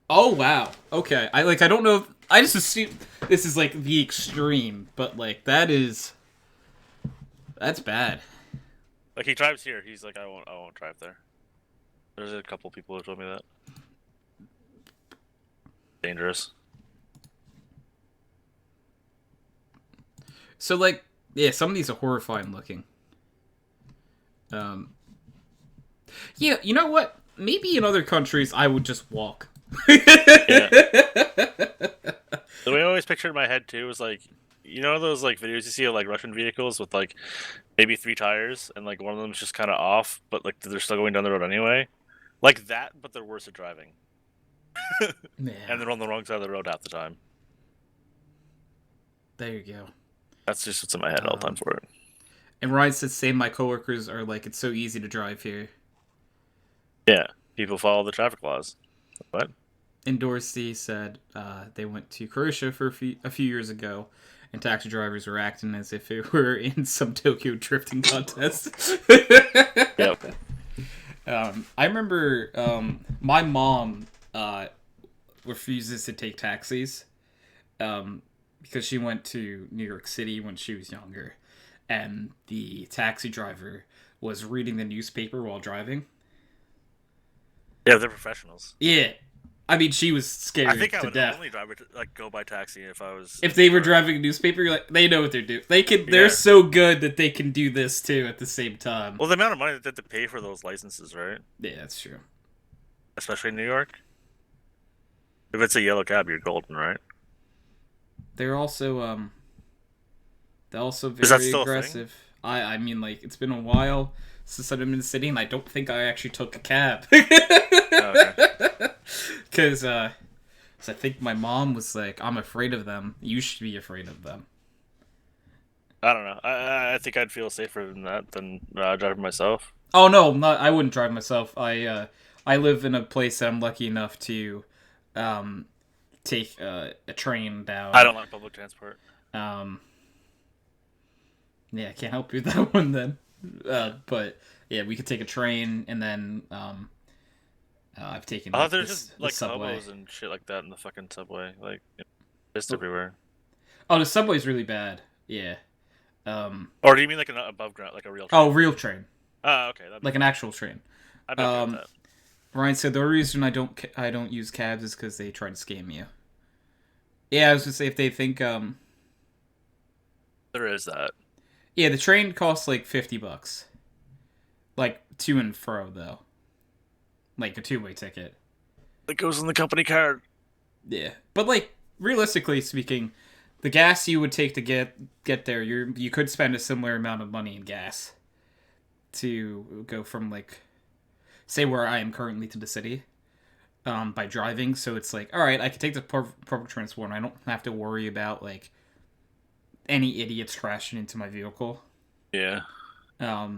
Oh wow. Okay. I don't know. I just assume this is like the extreme, but like that's bad. Like he drives here, he's like, I won't drive there. There's a couple people who told me that. Dangerous. So like, yeah, some of these are horrifying looking. Yeah, you know what? Maybe in other countries I would just walk. Yeah. The way I always pictured in my head too was like, you know those like videos you see of like Russian vehicles with like maybe 3 tires and like one of them's just kind of off, but like they're still going down the road anyway, like that, but they're worse at driving. Yeah. And they're on the wrong side of the road half the time. There you go. That's just what's in my head all the time for it. And Ryan said, "Same. My coworkers are like, it's so easy to drive here." Yeah, people follow the traffic laws. What? And Dorsey said they went to Croatia for a few years ago, and taxi drivers were acting as if it were in some Tokyo drifting contest. Yep. I remember my mom refuses to take taxis because she went to New York City when she was younger, and the taxi driver was reading the newspaper while driving. Yeah, they're professionals. Yeah. I mean, she was scared I think I to would death. only drive go by taxi if I was. If they were driving a newspaper, you're like, they know what they're doing. They're Yeah. so good that they can do this too at the same time. Well, the amount of money that they have to pay for those licenses, right? Yeah, that's true. Especially in New York. If it's a yellow cab, you're golden, right? They're also Is that very still a thing? aggressive. I mean, like, it's been a while since I've been in the city, and I don't think I actually took a cab. Because I think my mom was like, I'm afraid of them. You should be afraid of them. I don't know. I think I'd feel safer than that than driving myself. Oh no, I wouldn't drive myself. I live in a place that I'm lucky enough to take a train down. I don't like public transport. Yeah, I can't help you with that one then. But yeah, we could take a train, and then I've taken There's the just like subway. hobos and shit like that in the fucking subway, like just everywhere. Oh, the subway's really bad. Yeah. Or do you mean like an above ground, like a real train? Oh, real train, Oh, okay. like an actual train. I'd be okay with that. Ryan said the reason I don't use cabs is because they try to scam you. Yeah, I was gonna say if they think There is that. yeah, the train costs like $50, like to and fro though, like a 2-way ticket. It goes in the company card. Yeah, but like realistically speaking, the gas you would take to get there, you could spend a similar amount of money in gas to go from like, say where I am currently to the city, by driving. So it's like, all right, I can take the public transport, and I don't have to worry about like any idiots crashing into my vehicle. Yeah. Yeah.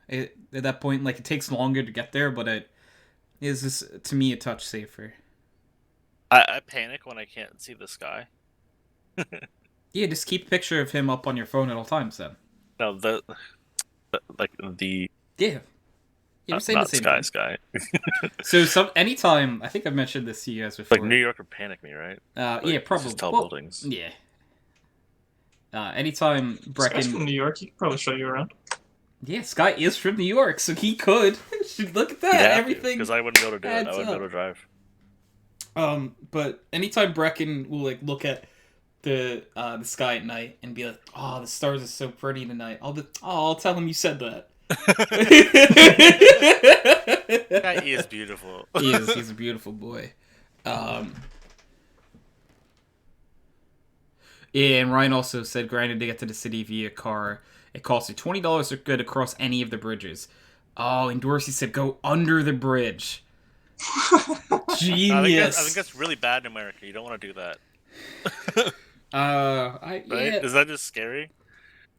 At that point, like it takes longer to get there, but it is just, to me, a touch safer. I panic when I can't see the sky. Yeah, just keep a picture of him up on your phone at all times then. No, like the Yeah. Yeah, we're saying not the same sky. thing. So anytime, I think I've mentioned this to you guys before. Like New York would panic me, right? Yeah, probably. Just tall buildings. Yeah. Anytime This guy's from Brecken... New York. He could probably show you around. Yeah, Sky is from New York, so he could. Look at that, everything. Because I wouldn't be able to do it. I adds wouldn't be up. able to drive. But anytime Brecken will like look at the sky at night and be like, "Oh, the stars are so pretty tonight," I'll tell him you said that. Yeah, he is beautiful. He's a beautiful boy. Yeah, and Ryan also said, granted, to get to the city via car, it costs you $20 to get across any of the bridges. Oh, and Dorsey said, go under the bridge. Genius. I think that's really bad in America. You don't want to do that. Right? Yeah. Is that just scary?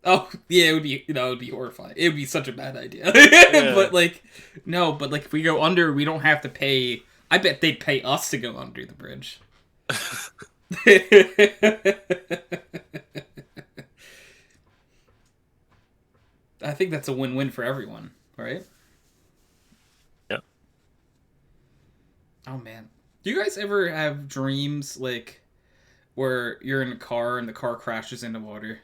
Oh, yeah, it would be, it would be horrifying. It would be such a bad idea. Yeah. But if we go under, we don't have to pay. I bet they'd pay us to go under the bridge. I think that's a win-win for everyone, right? Yeah. Oh, man. Do you guys ever have dreams, like, where you're in a car and the car crashes into water?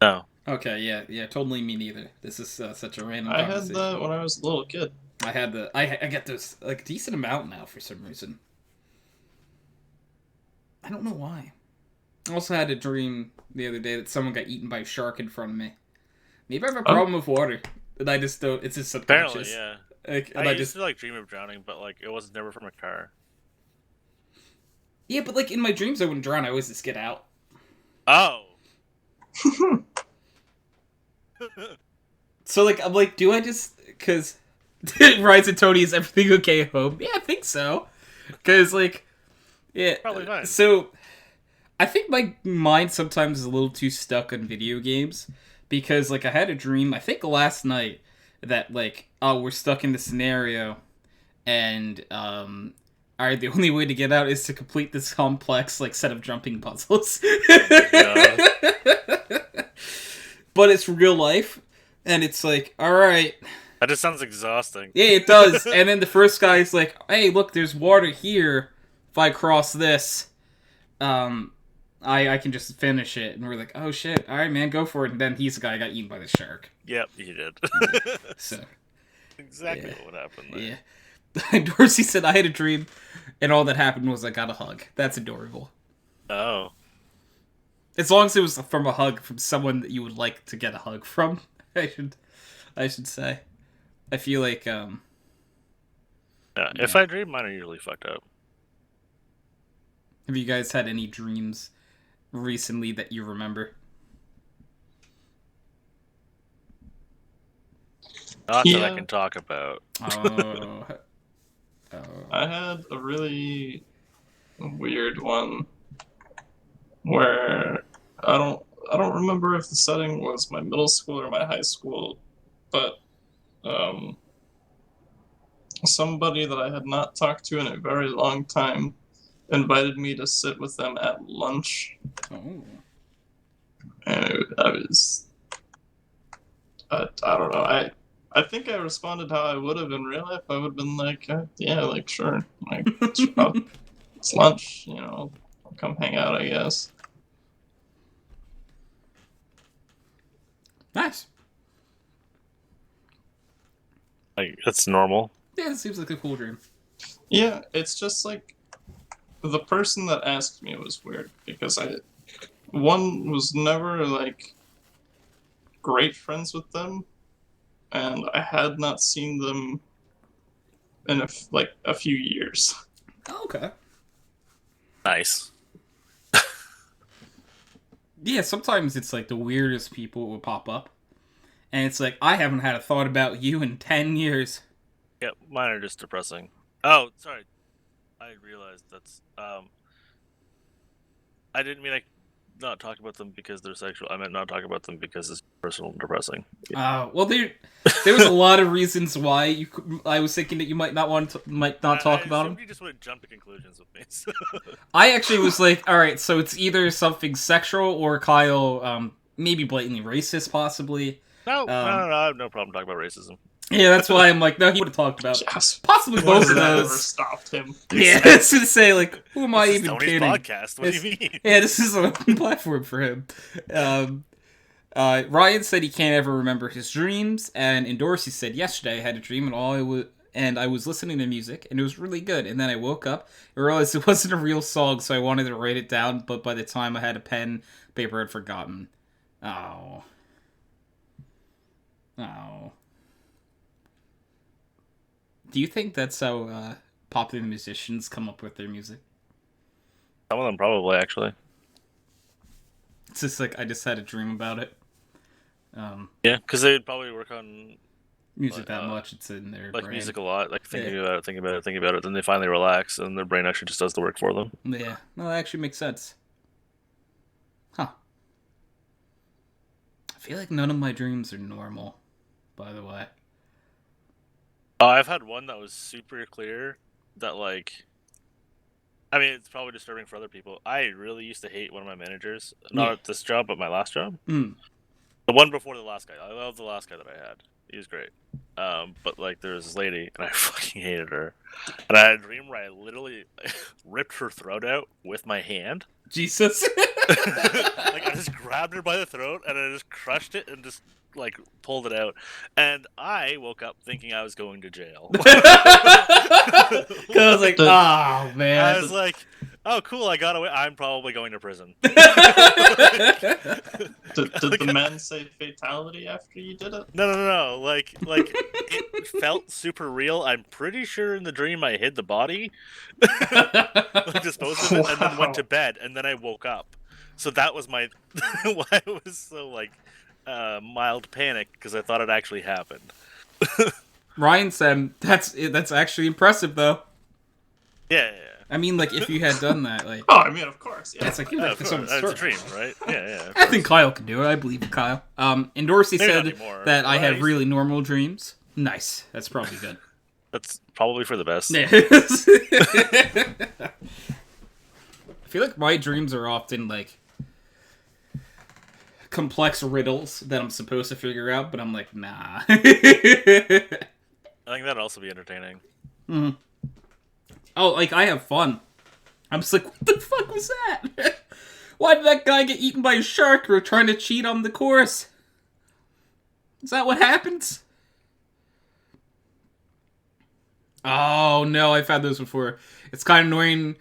No. Okay, yeah, totally me neither. This is such a random I had conversation. that when I was a little kid. I get this, like, decent amount now for some reason. I don't know why. I also had a dream the other day that someone got eaten by a shark in front of me. Maybe I have a problem with water. And I just don't, it's just subconscious. Apparently, yeah. Like, and I I used to like dream of drowning, but like it was never from a car. Yeah, but like in my dreams I wouldn't drown, I always just get out. Oh. So like, I'm like, do I just, cause Rise and Tony, is everything okay at home? Yeah, I think so. Cause like, yeah. Probably fine. So, I think my mind sometimes is a little too stuck on video games. Because, like, I had a dream, I think last night, that, like, oh, we're stuck in this scenario, and, alright, the only way to get out is to complete this complex, like, set of jumping puzzles. God. But it's real life, and it's like, alright. That just sounds exhausting. Yeah, it does. And then the first guy's like, hey, look, there's water here. If I cross this, I can just finish it. And we're like, oh shit, alright man, go for it. And then he's the guy who got eaten by the shark. Yep, he did. So Exactly yeah. what happened there. Yeah. Dorsey said, I had a dream, and all that happened was I got a hug. That's adorable. Oh. As long as it was from a hug from someone that you would like to get a hug from, I should say. I feel like, Yeah, if I dream, mine are usually fucked up. have you guys had any dreams recently that you remember? Not that Yeah. I can talk about. Oh. I had a really weird one where I don't remember if the setting was my middle school or my high school, but somebody that I had not talked to in a very long time invited me to sit with them at lunch, Oh. and I don't know. I think I responded how I would have in real life. I would have been like, yeah, like sure, like it's lunch, I'll come hang out, I guess. Nice. Like, it's normal. Yeah, it seems like a cool dream. Yeah, it's just like the person that asked me was weird because one was never like great friends with them, and I had not seen them in a few years. Oh, okay. Nice. Yeah, sometimes it's like the weirdest people will pop up. And it's like, I haven't had a thought about you in 10 years. Yeah, mine are just depressing. Oh, sorry. I realized that's I didn't mean not talk about them because they're sexual. I meant not talk about them because it's personal and depressing. Well, there was a lot of reasons why I was thinking that you might not talk about them. You just wouldn't jump to conclusions with me. So. I actually was like, all right, so it's either something sexual or Kyle, maybe blatantly racist, possibly. No, I have no problem talking about racism. Yeah, that's why I'm like, no, he would have talked about Yes. possibly both of That never those. stopped him. Yeah, I was gonna say, like, who am I This is even Tony's kidding? podcast. What do you mean? Yeah, this is an open platform for him. Ryan said he can't ever remember his dreams, and Dorsey said yesterday I had a dream and I was listening to music and it was really good. And then I woke up and realized it wasn't a real song, so I wanted to write it down. But by the time I had a pen, paper had forgotten. Oh. Do you think that's how popular musicians come up with their music? Some of them probably, actually. It's just like, I just had a dream about it. Yeah, because they would probably work on Music that much, it's in their like brain. music a lot, like thinking about it, then they finally relax, and their brain actually just does the work for them. Yeah, no, that actually makes sense. Huh. I feel like none of my dreams are normal, by the way. Oh, I've had one that was super clear that, like, I mean, it's probably disturbing for other people. I really used to hate one of my managers. Not at this job, but my last job. Mm. The one before the last guy. I love the last guy that I had. He was great. But, like, there was this lady, and I fucking hated her. And I had a dream where I literally ripped her throat out with my hand. Jesus. Like, I just grabbed her by the throat, and I just crushed it and just, like, pulled it out. And I woke up thinking I was going to jail. I was like, oh, man. I was like, oh, cool, I got away. I'm probably going to prison. Did the men say fatality after you did it? No. Like it felt super real. I'm pretty sure in the dream I hid the body, like disposed of it, and then went to bed, and then I woke up. So that was my why I was so like mild panic because I thought it actually happened. Ryan said, that's actually impressive, though. Yeah. I mean, like, if you had done that, like... Oh, I mean, of course, yeah. It's like, Of course. It's a dream, right? Yeah. I think Kyle can do it. I believe in Kyle. And Dorsey Maybe said not anymore, that I but have really normal dreams. Nice. That's probably good. That's probably for the best. Yeah. I feel like my dreams are often like complex riddles that I'm supposed to figure out, but I'm like, nah. I think that'd also be entertaining. Mm. Oh, like, I have fun. I'm just like, what the fuck was that? Why did that guy get eaten by a shark or trying to cheat on the course? Is that what happens? Oh, no, I've had those before. It's kind of annoying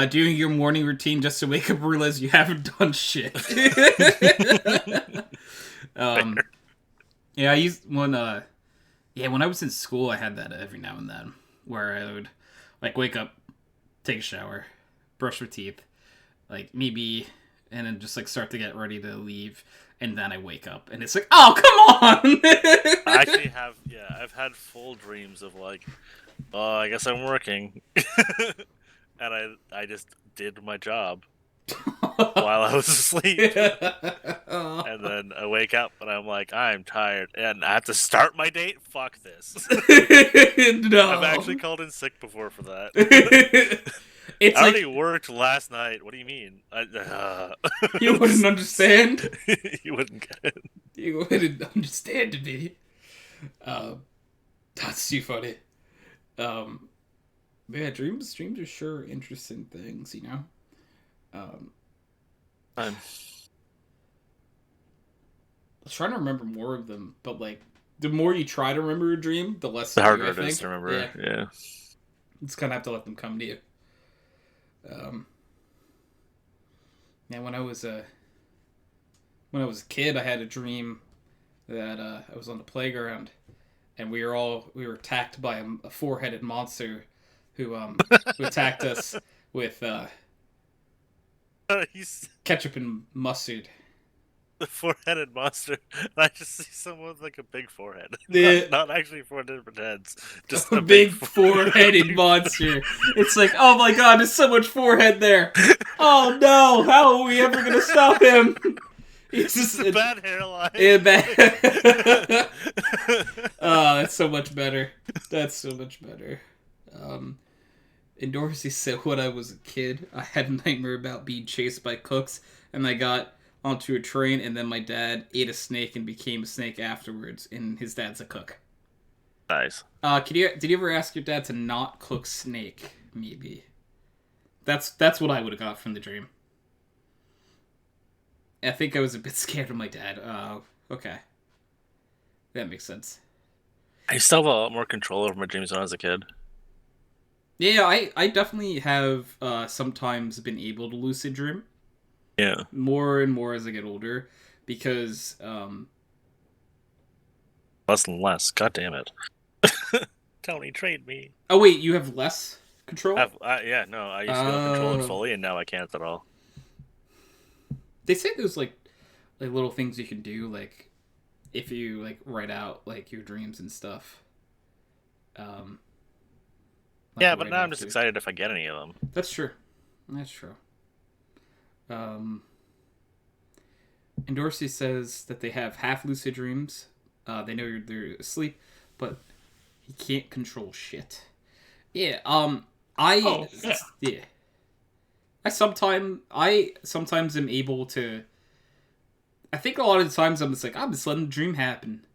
doing your morning routine just to wake up and realize you haven't done shit. Yeah, I used when I was in school, I had that every now and then, where I would like wake up, take a shower, brush my teeth, like maybe, and then just like start to get ready to leave, and then I wake up, and it's like, oh, come on! I actually have, I've had full dreams of like, oh, I guess I'm working, and I just did my job while I was asleep. And then I wake up and I'm like, I'm tired and I have to start my date? Fuck this. No. I've actually called in sick before for that. It's I like, already worked last night. What do you mean? you wouldn't understand. You wouldn't get it. You wouldn't understand me. That's too funny. Yeah, dreams are sure interesting things, you know? I'm trying to remember more of them, but like the more you try to remember a dream, the less the you do, harder I it is think. to remember. Yeah. Just kind of have to let them come to you. Yeah, when I was a kid, I had a dream that I was on the playground, and we were attacked by a four-headed monster who attacked us with He's ketchup and mustard. the four-headed monster. And I just see someone with like a big forehead. The- Not actually four different heads. Just a big four-headed monster. It's like, oh my god, there's so much forehead there. Oh no, how are we ever gonna stop him? He's just a bad hairline. Oh, that's so much better. That's so much better. And Dorsey said, when I was a kid, I had a nightmare about being chased by cooks, and I got onto a train, and then my dad ate a snake and became a snake afterwards, and his dad's a cook. Nice. Did you ever ask your dad to not cook snake? Maybe. That's what I would have got from the dream. I think I was a bit scared of my dad. Okay. That makes sense. I still have a lot more control over my dreams when I was a kid. Yeah, I definitely have sometimes been able to lucid dream. Yeah. More and more as I get older, because Less and less. God damn it. Tony, trade me. oh wait, you have less control? I used to be able to control it fully, and now I can't at all. They say there's like little things you can do, like if you like write out like your dreams and stuff. Yeah, but now I'm just excited if I get any of them. That's true. That's true. And Dorsey says that they have half lucid dreams. They know they're asleep, but he can't control shit. Yeah. I sometimes am able to. I think a lot of the times I'm just like, I'm just letting the dream happen.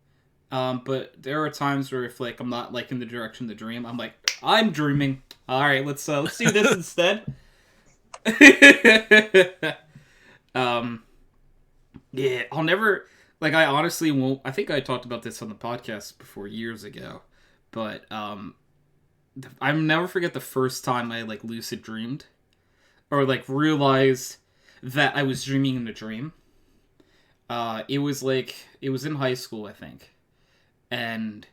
But there are times where if like I'm not like in the direction of the dream, I'm like, I'm dreaming. All right, let's do this instead. Yeah, I'll never like. I honestly won't. I think I talked about this on the podcast before years ago, but I'll never forget the first time I like lucid dreamed, or like realized that I was dreaming in a dream. It was in high school, I think, and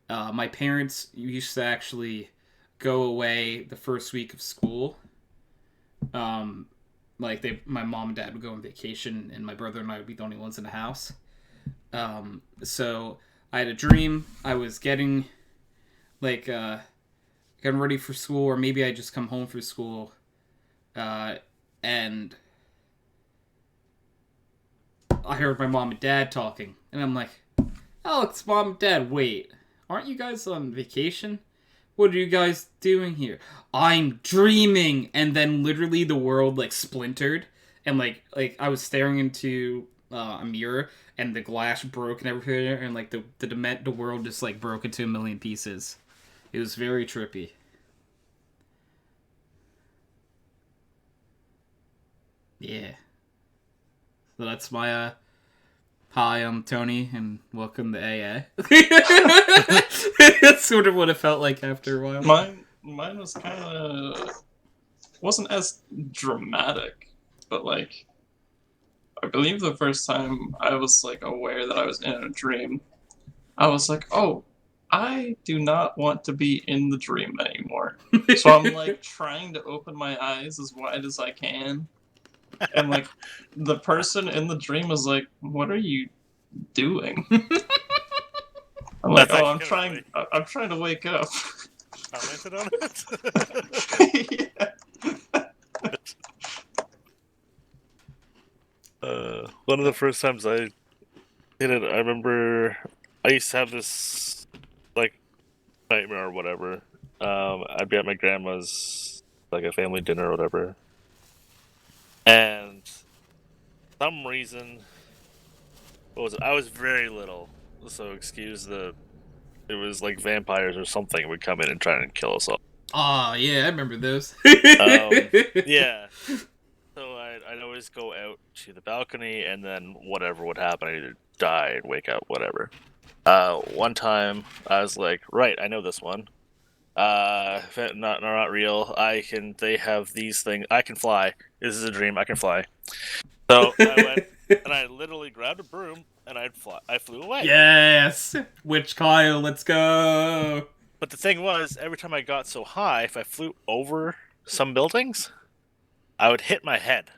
my parents used to actually go away the first week of school. My mom and dad would go on vacation, and my brother and I would be the only ones in the house. So I had a dream. I was getting ready for school, or maybe I just come home from school, and I heard my mom and dad talking, and I'm like, oh, it's mom and dad. Wait, aren't you guys on vacation? What are you guys doing here? I'm dreaming. And then literally the world like splintered, and like I was staring into a mirror, and the glass broke and everything, and like the world just like broke into a million pieces. It was very trippy. Yeah. So that's my hi, I'm Tony, and welcome to AA. That's sort of what it felt like after a while. Mine was kind of wasn't as dramatic, but like I believe the first time I was like aware that I was in a dream, I was like, oh, I do not want to be in the dream anymore. So I'm like trying to open my eyes as wide as I can. And like the person in the dream is like, what are you doing? I'm like, That's oh, actually I'm trying to wake up. Commented on it. One of the first times I did it, I remember I used to have this like nightmare or whatever. I'd be at my grandma's, like a family dinner or whatever, and some reason, what was it? I was very little, so excuse the. It was like vampires or something would come in and try and kill us all. Oh, yeah, I remember those. Yeah. So I'd always go out to the balcony, and then whatever would happen, I'd either die and wake up, whatever. One time I was like, right, I know this one. Not real. They have these things. I can fly. This is a dream. I can fly. So I went and I literally grabbed a broom and I flew away. Yes! Witch Kyle, let's go! But the thing was, every time I got so high, if I flew over some buildings, I would hit my head.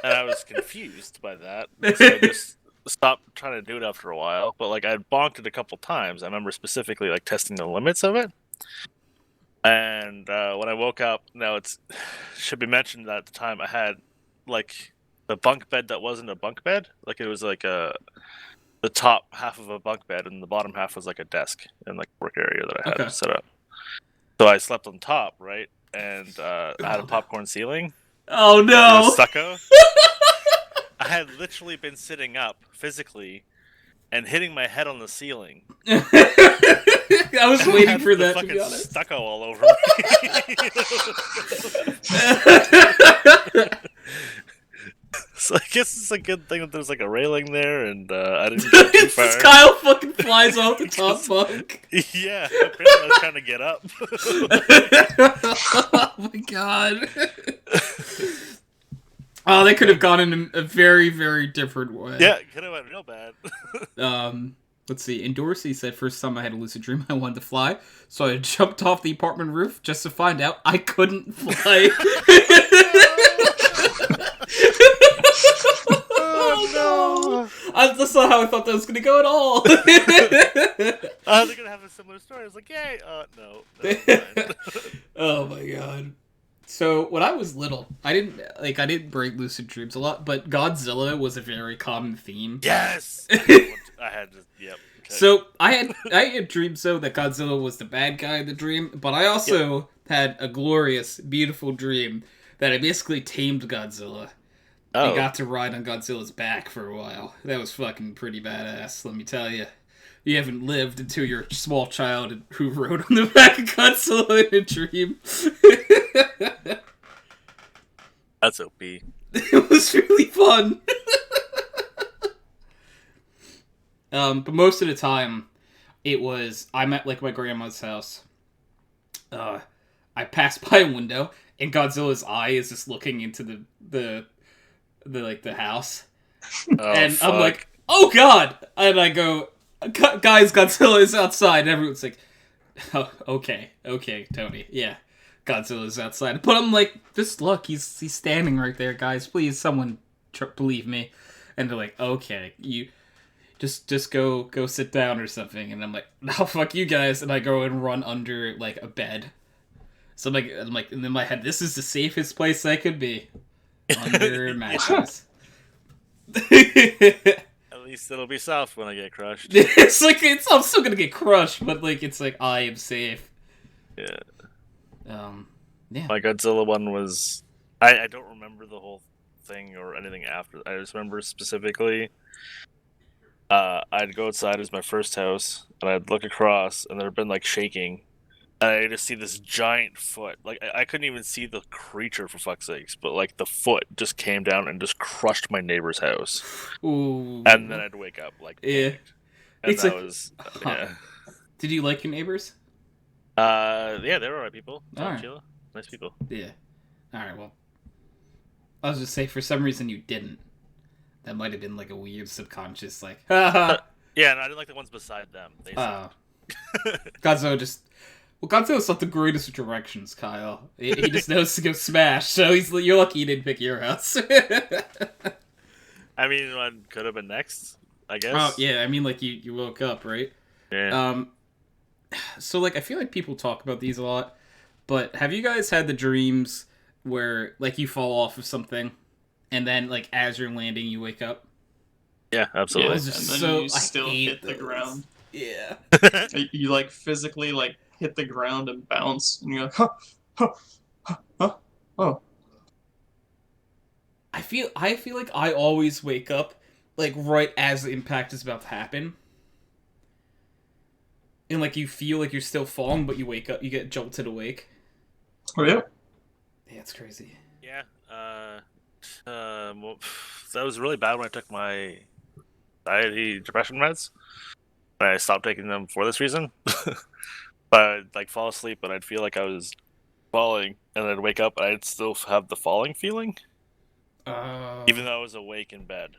And I was confused by that. So I just stopped trying to do it after a while. But like I bonked it a couple times. I remember specifically like testing the limits of it. And when I woke up, now it should be mentioned that at the time I had like the bunk bed that wasn't a bunk bed. Like it was like the top half of a bunk bed, and the bottom half was like a desk and like work area that I had set up. So I slept on top, right? And I had a popcorn ceiling. Oh no! It was stucco. I had literally been sitting up physically and hitting my head on the ceiling. I was waiting for that to be honest. Stucco all over me. So I guess it's a good thing that there's like a railing there, and I didn't get too far. Kyle fucking flies off the top bunk. Yeah, apparently I was trying to get up. Oh my god. Oh, they could have gone in a very, very different way. Yeah, it could have went real bad. Let's see. And Dorsey said, first time I had a lucid dream, I wanted to fly, so I jumped off the apartment roof just to find out I couldn't fly. Oh no! That's not how I thought that was going to go at all. They're going to have a similar story. I was like, yay! No. Oh my god. So when I was little, I didn't break lucid dreams a lot, but Godzilla was a very common theme. Yes. I had to. Yep. Okay. So I had dreams though that Godzilla was the bad guy in the dream, but I also had a glorious, beautiful dream that I basically tamed Godzilla. I got to ride on Godzilla's back for a while. That was fucking pretty badass, let me tell you. You haven't lived until you're a small child who rode on the back of Godzilla in a dream. That's OP. It was really fun. But most of the time, I'm at like my grandma's house. I pass by a window, and Godzilla's eye is just looking into the house. And fuck. I'm like, oh god! And I go, guys, Godzilla is outside. And everyone's like, oh, okay, Tony, yeah, Godzilla's outside. But I'm like, just look, he's standing right there, guys. Please, someone believe me. And they're like, okay, you just go sit down or something. And I'm like, no, fuck you guys. And I go and run under like a bed. So I'm like, and in my head, this is the safest place I could be. Under a mattress. I At least it'll be soft when I get crushed. It's like I'm still gonna get crushed, but like it's like I am safe. Yeah. Yeah. My Godzilla one was. I don't remember the whole thing or anything after. I just remember specifically. I'd go outside. It was my first house, and I'd look across, and there'd been like shaking. And I just see this giant foot. Like I couldn't even see the creature for fuck's sakes, but like the foot just came down and just crushed my neighbor's house. Ooh. And then I'd wake up like Yeah. panicked. And It's that like- was Huh. yeah. Did you like your neighbors? Yeah, they were alright people. Alright. Chill. Nice people. Yeah. All right. Well, I was just say for some reason you didn't. That might have been like a weird subconscious like. Haha. Yeah, and I didn't like the ones beside them. They Oh. sucked. Godzilla just. Well, Godzilla's not the greatest of directions, Kyle. He just knows to go smash, so you're lucky he didn't pick your house. I mean, one could have been next, I guess. Oh, yeah, I mean, like, you woke up, right? Yeah. So, like, I feel like people talk about these a lot, but have you guys had the dreams where, like, you fall off of something, and then, like, as you're landing, you wake up? Yeah, absolutely. Yeah, Those are and then so- you I still hate hit the those. ground. Yeah. You like physically like hit the ground and bounce, and you're like, huh, huh, huh, huh, oh. I feel like I always wake up, like, right as the impact is about to happen. And, like, you feel like you're still falling, but you wake up, you get jolted awake. Oh yeah. Yeah, it's crazy. Yeah. Well, that was really bad when I took my anxiety depression meds. But I stopped taking them for this reason. But I'd like fall asleep and I'd feel like I was falling, and I'd wake up and I'd still have the falling feeling, even though I was awake in bed.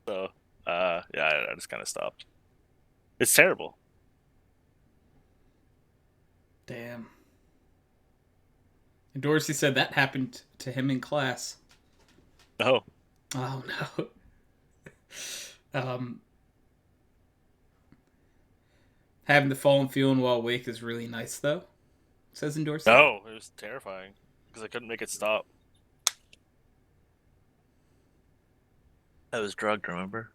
So, yeah, I just kind of stopped. It's terrible. Damn. And Dorsey said that happened to him in class. Oh, Oh no. Having the fallen feeling while awake is really nice, though. Says Dorsey. no, it was terrifying because I couldn't make it stop. I was drugged, remember?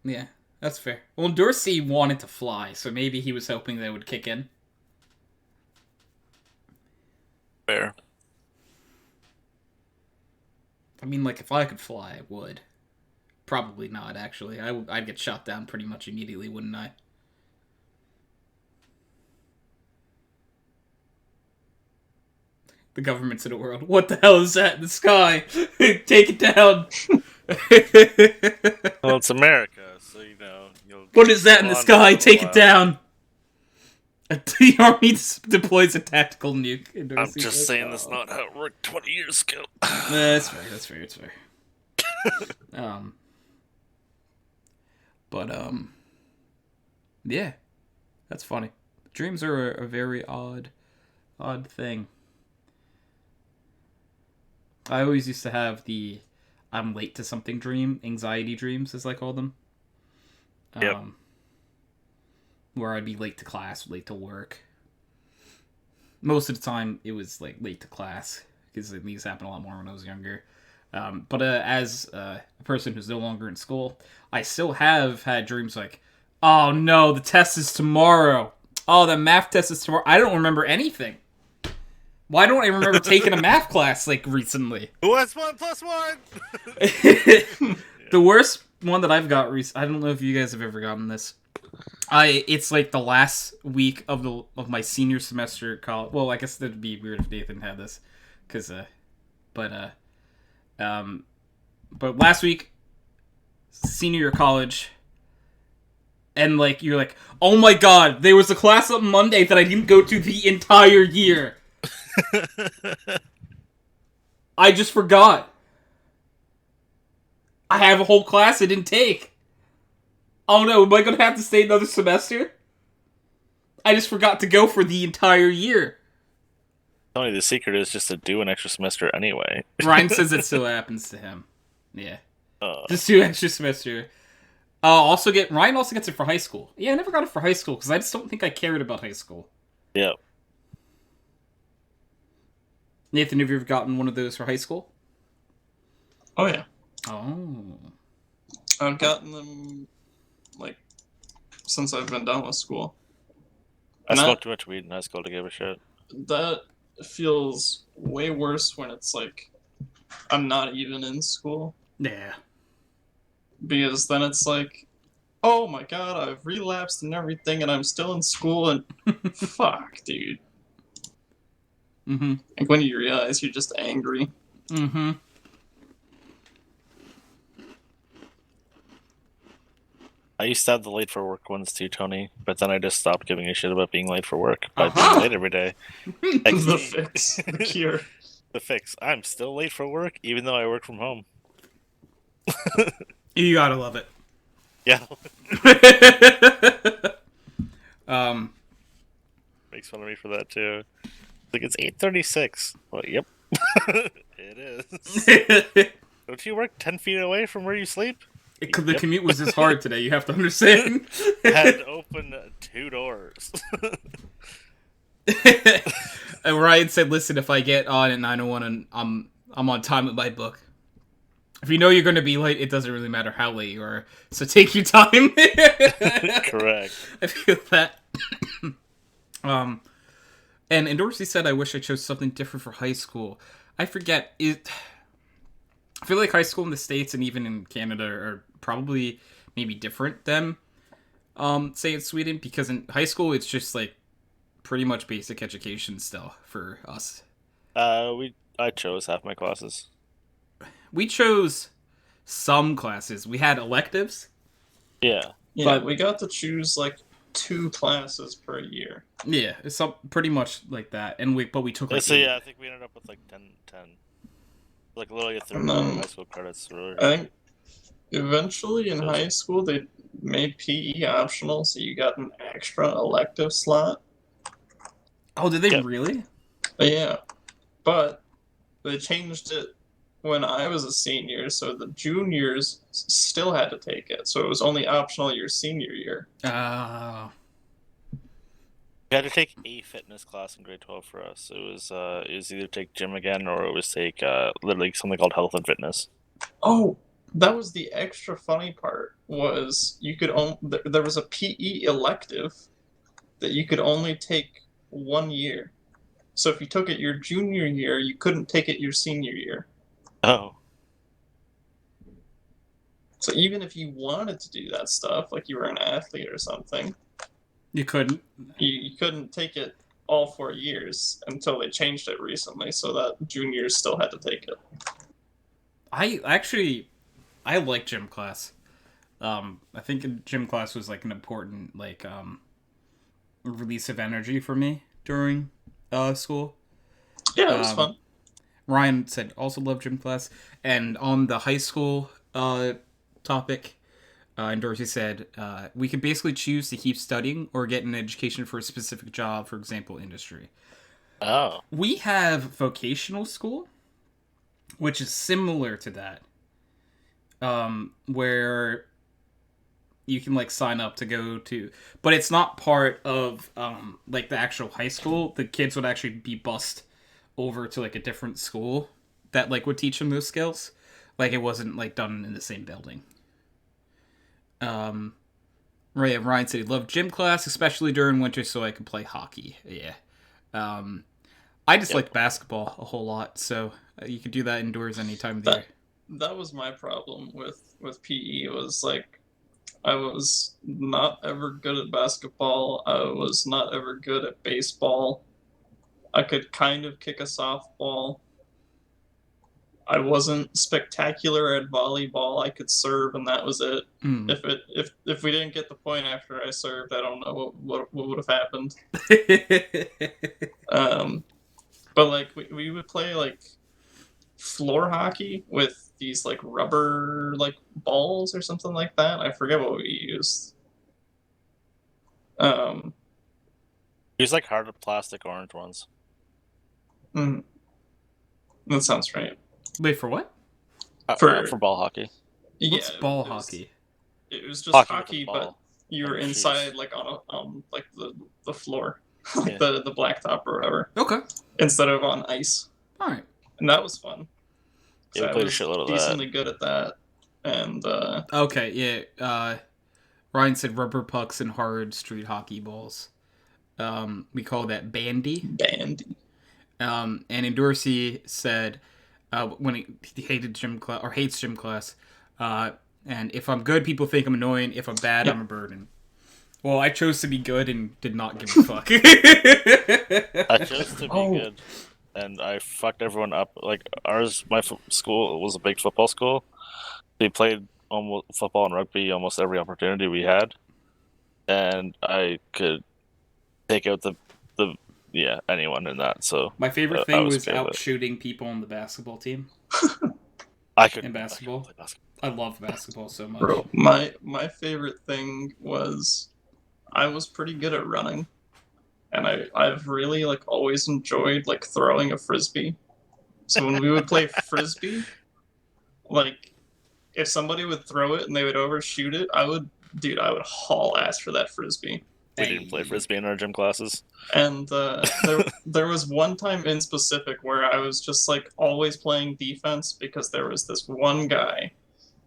Yeah, that's fair. Well, Dorsey wanted to fly, so maybe he was hoping they would kick in. Fair. I mean, like, if I could fly, I would. Probably not, actually. I'd get shot down pretty much immediately, wouldn't I? The government's in the world. What the hell is that in the sky? Take it down. Well, it's America, so you know. What is that in the sky? Take it down. The army deploys a tactical nuke. I'm just saying that's not how it worked 20 years ago. That's fair. It's fair. Yeah, that's funny. Dreams are a very odd thing. I always used to have the I'm late to something dream, anxiety dreams, as I call them. Yep. Where I'd be late to class, late to work. Most of the time, it was like late to class because these happened a lot more when I was younger. But as a person who's no longer in school, I still have had dreams like, oh no, the test is tomorrow. Oh, the math test is tomorrow. I don't remember anything. Why don't I remember taking a math class like recently? What's 1 + 1? The worst one that I've got I don't know if you guys have ever gotten this. It's like the last week of my senior semester at college. Well, I guess that'd be weird if Nathan had this, but last week, senior year of college, and like you're like, oh my god, there was a class on Monday that I didn't go to the entire year. I just forgot. I have a whole class I didn't take. Oh no, am I gonna have to stay another semester? I just forgot to go for the entire year. Tony, the secret is just to do an extra semester anyway. Ryan says it still happens to him. Yeah. Just do extra semester. Ryan also gets it for high school. Yeah, I never got it for high school because I just don't think I cared about high school. Yep. Nathan, have you ever gotten one of those for high school? Oh yeah. Oh. I've gotten them like since I've been done with school. I And smoked too much weed in high school to give a shit. that feels way worse when it's like I'm not even in school. Yeah. Because then it's like, oh my god, I've relapsed and everything, and I'm still in school, and fuck, dude. Mm-hmm. Like when you realize you're just angry. Mm-hmm. I used to have the late for work ones too, Tony, but then I just stopped giving a shit about being late for work by being late every day. The fix, the cure. The fix. I'm still late for work, even though I work from home. You gotta love it. Yeah. Makes fun of me for that too. Like, it's 8:36. Well, yep. It is. Don't you work 10 feet away from where you sleep? The commute was just hard today, you have to understand. Had to open 2 doors. And Ryan said, listen, if I get on at 9:01 and I'm on time with my book. If you know you're going to be late, it doesn't really matter how late you are. So take your time. Correct. I feel that. And Dorsey said, I wish I chose something different for high school. I forget. I feel like high school in the States and even in Canada are probably maybe different than, say, in Sweden. Because in high school, it's just, like, pretty much basic education still for us. I chose half my classes. We chose some classes. We had electives. Yeah. Yeah, But- we got to choose like 2 classes per year. Yeah, it's some pretty much like that. And we took like So eight. yeah, I think we ended up with like 10. Like literally a third And of then- high school credits. Really. I think eventually in high school they made PE optional, so you got an extra elective slot. Oh, did they Yeah. really? Yeah, but they changed it when I was a senior, so the juniors still had to take it. So it was only optional your senior year. We had to take a fitness class in grade 12 for us. It was either take gym again or it was take literally something called health and fitness. Oh, that was the extra funny part. Was you could there was a PE elective that you could only take 1 year. So if you took it your junior year, you couldn't take it your senior year. Oh. So even if you wanted to do that stuff, like you were an athlete or something, You couldn't. you couldn't take it all 4 years until they changed it recently, so that juniors still had to take it. I like gym class. I think gym class was like an important release of energy for me during school. Yeah, it was fun. Ryan said also love gym class. And on the high school topic, and Dorsey said we could basically choose to keep studying or get an education for a specific job, for example, industry. Oh. We have vocational school, which is similar to that, where you can like sign up to go to, but it's not part of like the actual high school. The kids would actually be bussed over to like a different school that like would teach them those skills. Like it wasn't like done in the same building. Ryan said he loved gym class, especially during winter, so I could play hockey. Yeah. I just like basketball a whole lot, so you could do that indoors any time of the year. That was my problem with PE. Was like I was not ever good at basketball. I was not ever good at baseball. I could kind of kick a softball. I wasn't spectacular at volleyball. I could serve, and that was it. Mm. If we didn't get the point after I served, I don't know what would have happened. But like we would play like floor hockey with these like rubber like balls or something like that. I forget what we used. Use like hard plastic orange ones. That sounds right. Wait, for what? For ball hockey. What's ball it was- hockey? It was just Hockey hockey, with a but ball. you were and inside shoes. like on like the floor, like Yeah. the blacktop or whatever, Okay. instead of on ice, All right. and that was fun. Yeah, we I played a was shitload of that. decently good at that. and Okay, yeah. Ryan said rubber pucks and hard street hockey balls. We call that bandy. bandy. And Endorsey said when he hated gym class or hates gym class, and if I'm good, people think I'm annoying. If I'm bad, Yep. I'm a burden. Well, I chose to be good and did not give a fuck. I chose to be Oh. good, and I fucked everyone up. Like my school was a big football school. They played almost football and rugby almost every opportunity we had, and I could take out the anyone in that. So My favorite I thing was was okay with out it. shooting people on the basketball team. I could In basketball? play basketball. I love basketball so much. Bro, my favorite thing was I was pretty good at running, and I've really like always enjoyed like throwing a frisbee. So when we would play frisbee, like if somebody would throw it and they would overshoot it, I would haul ass for that frisbee. We didn't play frisbee in our gym classes. And there was one time in specific where I was just like always playing defense because there was this one guy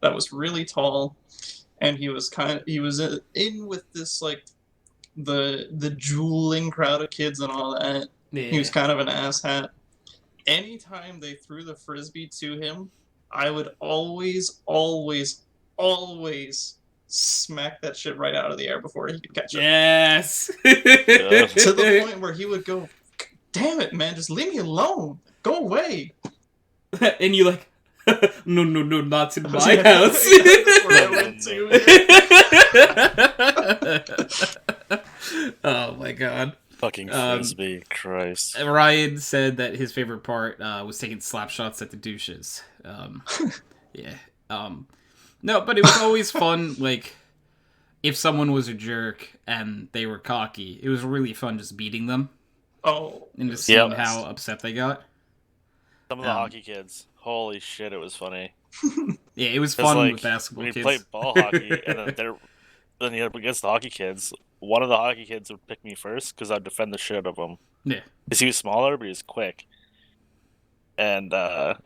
that was really tall, and he was in with this like the drooling crowd of kids and all that. Yeah. He was kind of an asshat. Anytime they threw the frisbee to him, I would always smack that shit right out of the air before he could catch it. Yes. To the point where he would go, "Damn it, man, just leave me alone. Go away." And you like, no, not in my Yeah, house. that's where I went to. Oh my god. Fucking frisbee, Christ. Ryan said that his favorite part was taking slap shots at the douches. Yeah. No, but it was always fun, like, if someone was a jerk and they were cocky, it was really fun just beating them Oh, and just seeing how upset they got. Some of the hockey kids, holy shit, it was funny. Yeah, it was fun like, with basketball when kids. you play ball hockey, and then you're up against the hockey kids, one of the hockey kids would pick me first because I'd defend the shit out of him. Yeah. Because he was smaller, but he was quick. And I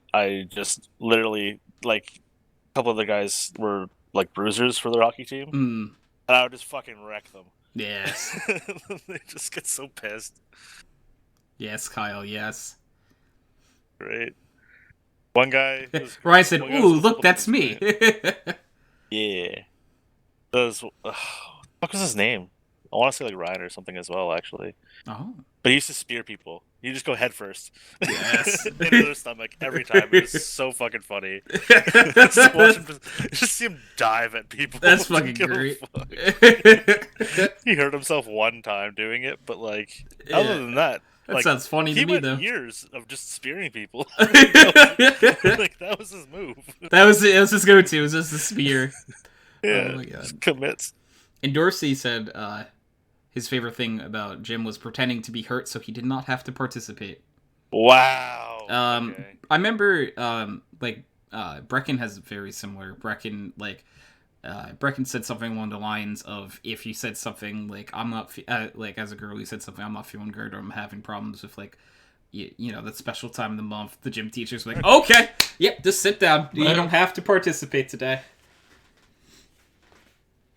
just literally, like, a couple of the guys were, like, bruisers for their hockey team. Mm. And I would just fucking wreck them. Yes. They just get so pissed. Yes, Kyle, yes. Great. One guy... Ryan said, ooh, look, that's me. Yeah. What was his name? I want to say like Ryan or something as well, actually. Oh. But he used to spear people. You just go head first. Yes. Into their stomach every time. It was so fucking funny. Just see him dive at people. That's fucking great. He hurt himself one time doing it, but like other than that, that sounds funny to me though. He went years of just spearing people. Like that was his move. That was his go-to. It was just the spear. Yeah. Oh my god. Commits. And Dorsey said his favorite thing about Jim was pretending to be hurt so he did not have to participate. Wow. Okay. I remember Brecken has very similar. Brecken said something along the lines of, if you said something like, I'm not like as a girl, you said something, I'm not feeling good or I'm having problems with like you know, that special time of the month, the gym teacher's like, okay, yep, just sit down. You don't have to participate today.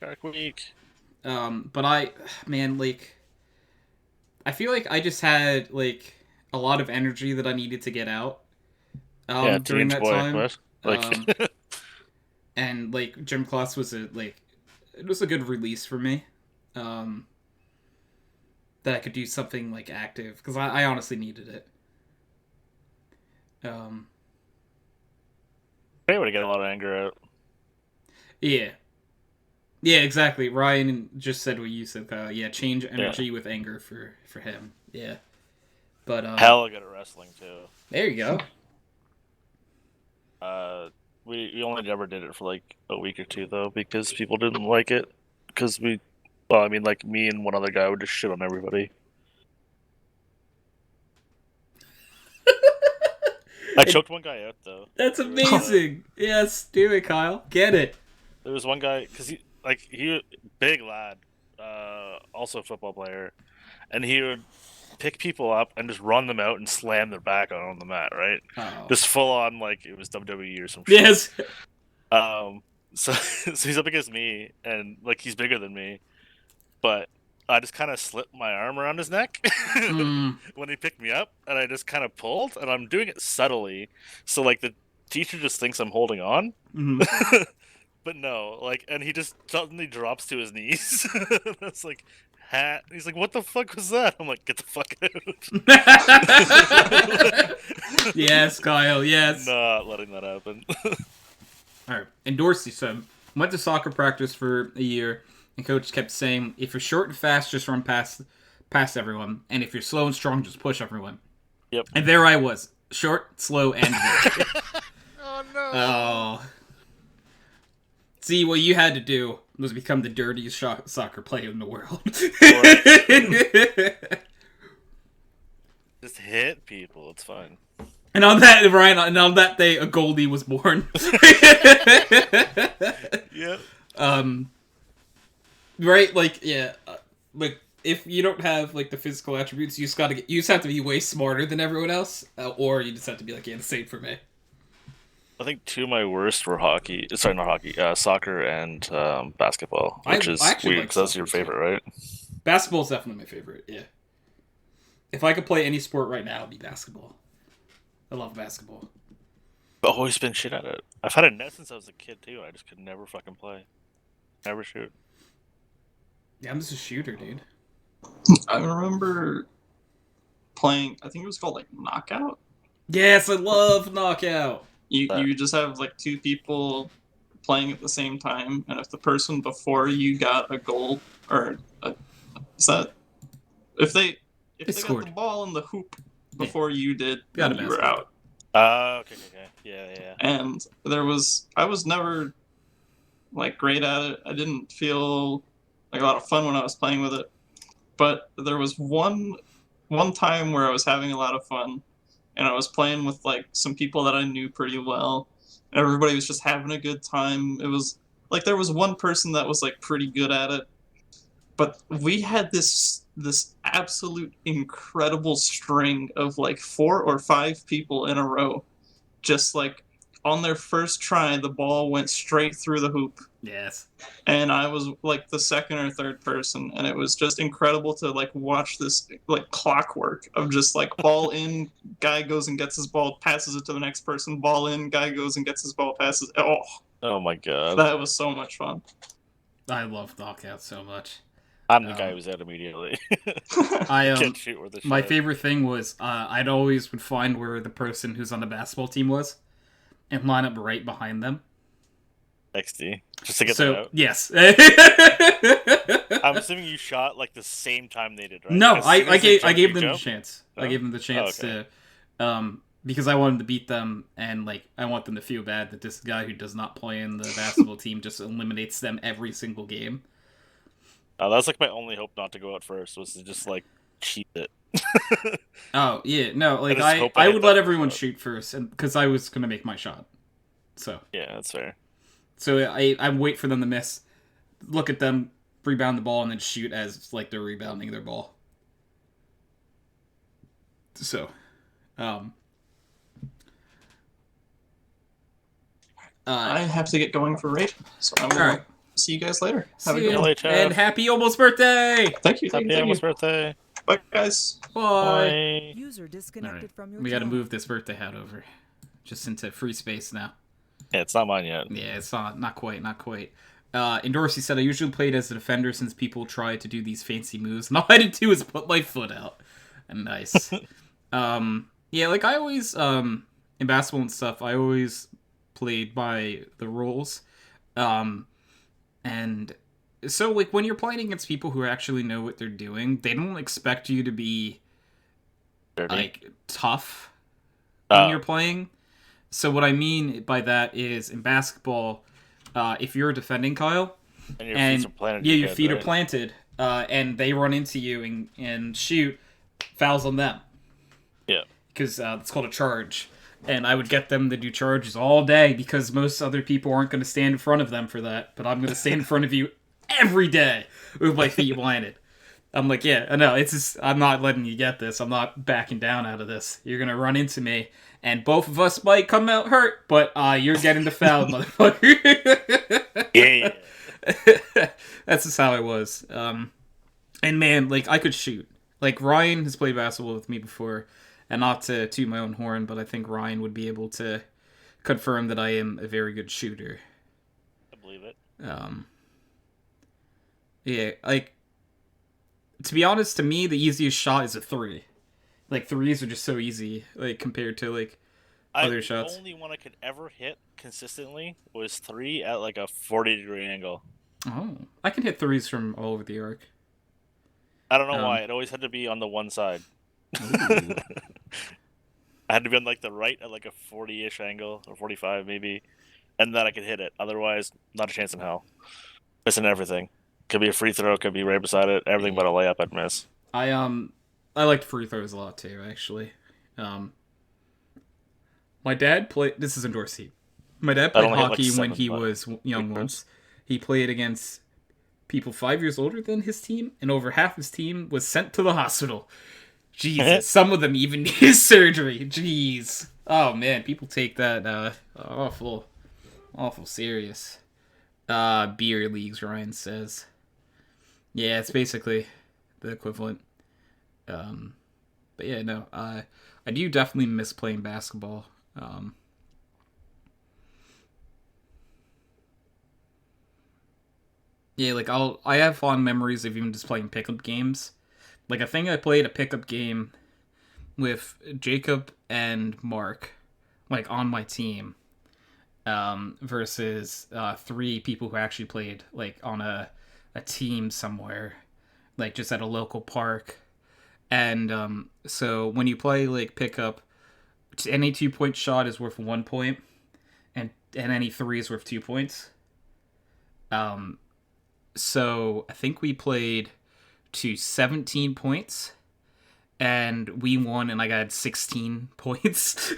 Dark week. But I feel like I just had like a lot of energy that I needed to get out. During that time. And like gym class was it was a good release for me. That I could do something like active because I honestly needed it. Maybe to get a lot of anger out. Yeah. Yeah, exactly. Ryan just said what you said, Kyle. Yeah, change energy with anger for him. Yeah. But hella good at wrestling too. There you go. We only ever did it for like a week or two though because people didn't like it because me and one other guy would just shit on everybody. I choked one guy out though. That's amazing. Yes, do it, Kyle. Get it. There was one guy because he big lad, also a football player, and he would pick people up and just run them out and slam their back on the mat, right? Oh. Just full on like it was WWE or some shit. Yes. So so he's up against me, and like he's bigger than me, but I just kind of slipped my arm around his neck Mm. when he picked me up, and I just kind of pulled, and I'm doing it subtly, so like the teacher just thinks I'm holding on, Mm. but no, like, and he just suddenly drops to his knees. That's like, hat. He's like, "What the fuck was that?" I'm like, "Get the fuck out!" Yes, Kyle. Yes. Not letting that happen. All right. And Dorsey said, went to soccer practice for a year, and coach kept saying, if you're short and fast, just run past everyone, and if you're slow and strong, just push everyone. Yep. And there I was, short, slow, and big. Oh no. Oh. See, what you had to do was become the dirtiest soccer player in the world. Just hit people. It's fine. And on that, Ryan, and on that day, a Goldie was born. Yep. Right, like, yeah, like, if you don't have, like, the physical attributes, you just have to be way smarter than everyone else, or you just have to be like, yeah, the same for me. I think two of my worst were hockey. Sorry, not hockey. Soccer and basketball, which is I actually weird like because that's soccer, your too. favorite, right? Basketball's definitely my favorite, yeah. If I could play any sport right now, it'd be basketball. I love basketball. I've always been shit at it. I've had a net since I was a kid too. I just could never fucking play. Never shoot. Yeah, I'm just a shooter, dude. I remember playing. I think it was called like Knockout. Yes, I love Knockout. You just have like two people playing at the same time, and if the person before you got a goal or is that if they got scored. the ball in the hoop before you did, Got then a you were basket. out. Okay. Yeah. And I was never like great at it. I didn't feel like a lot of fun when I was playing with it. But there was one time where I was having a lot of fun, and I was playing with like some people that I knew pretty well, and everybody was just having a good time. It was like there was one person that was like pretty good at it, but we had this absolute incredible string of like 4 or 5 people in a row, just like on their first try, the ball went straight through the hoop, Yes. and I was like the second or third person, and it was just incredible to like watch this like clockwork of just like ball in, guy goes and gets his ball, passes it to the next person, ball in, guy goes and gets his ball, passes. Oh my god. That was so much fun. I love Knockout so much. I'm the guy who's out immediately. I Can't shoot with a my shit. favorite thing was I'd always would find where the person who's on the basketball team was, and line up right behind them. XD. Just to get them out. Yes. I'm assuming you shot like the same time they did, right? No, As soon I as they gave jump, them you the jump? chance. No? I gave them the chance okay. to, because I wanted to beat them, and like I want them to feel bad that this guy who does not play in the basketball team just eliminates them every single game. That's like my only hope not to go out first was to just like cheat it. Oh yeah, no, like just hope I I hit would that let first everyone shot. shoot first, and because I was gonna make my shot. Yeah, that's fair. So I wait for them to miss, look at them, rebound the ball, and then shoot as like they're rebounding their ball. So, I have to get going for raid, so I will Alright. see you guys later. Have a see good you, one. later. and happy almost birthday! Thank you. Happy almost birthday. Bye, guys. Bye. Bye. User disconnected from your We got to channel. move this birthday hat over, just into free space now. Yeah, it's not mine yet. Yeah, it's not quite. And Dorsey said, I usually played as a defender since people try to do these fancy moves, and all I had to do is put my foot out. And nice. Yeah, like I always, in basketball and stuff, I always played by the rules. And so, like, when you're playing against people who actually know what they're doing, they don't expect you to be, Dirty. like, tough when Oh. you're playing. So what I mean by that is, in basketball, if you're defending Kyle, And your and feet are planted. yeah, you're your good, feet are right? planted, and they run into you and shoot, fouls on them. Yeah. Because it's called a charge. And I would get them to do charges all day because most other people aren't going to stand in front of them for that. But I'm going to stand in front of you every day with my feet planted. I'm like, yeah, no, it's just, I'm not letting you get this. I'm not backing down out of this. You're gonna run into me, and both of us might come out hurt, but you're getting the foul, motherfucker. Yeah. That's just how I was. And man, like I could shoot. Like Ryan has played basketball with me before, and not to toot my own horn, but I think Ryan would be able to confirm that I am a very good shooter. I believe it. Yeah, like to be honest, to me the easiest shot is a three. Like threes are just so easy, like compared to like other shots. The only one I could ever hit consistently was 3 at like a 40-degree angle. Oh, I can hit threes from all over the arc. I don't know why. It always had to be on the one side. I had to be on like the right at like a 40-ish angle or 45 maybe, and then I could hit it. Otherwise, not a chance in hell. Missing everything. Could be a free throw. Could be right beside it. Everything but a layup I'd miss. I liked free throws a lot too, actually. My dad played. This is Dorsey. My dad played hockey when he was young once. He played against people 5 years older than his team, and over half his team was sent to the hospital. Jesus, some of them even needed surgery. Jeez. Oh man, people take that awful serious. Beer leagues, Ryan says. Yeah, it's basically the equivalent. But yeah, no, I do definitely miss playing basketball. Yeah, like I have fond memories of even just playing pickup games. Like I think I played a pickup game with Jacob and Mark, like on my team, versus 3 people who actually played like on a team somewhere, like just at a local park. And so when you play like pickup, any 2-point shot is worth 1 point, and any 3 is worth 2 points. So I think we played to 17 points, and we won, and I got 16 points.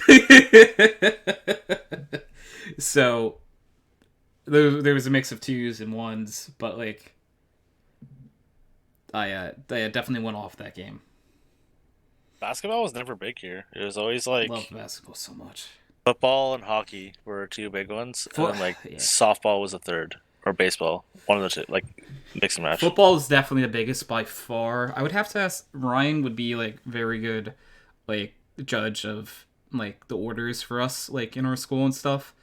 So there was a mix of 2s and 1s, but like I definitely went off that game. Basketball was never big here. It was always like Love basketball so much. Football and hockey were 2 big ones, and then like Yeah. softball was a third, or baseball, one of the 2, like mix and match. Football is definitely the biggest by far. I would have to ask. Ryan would be like very good, like judge of like the orders for us, like in our school and stuff.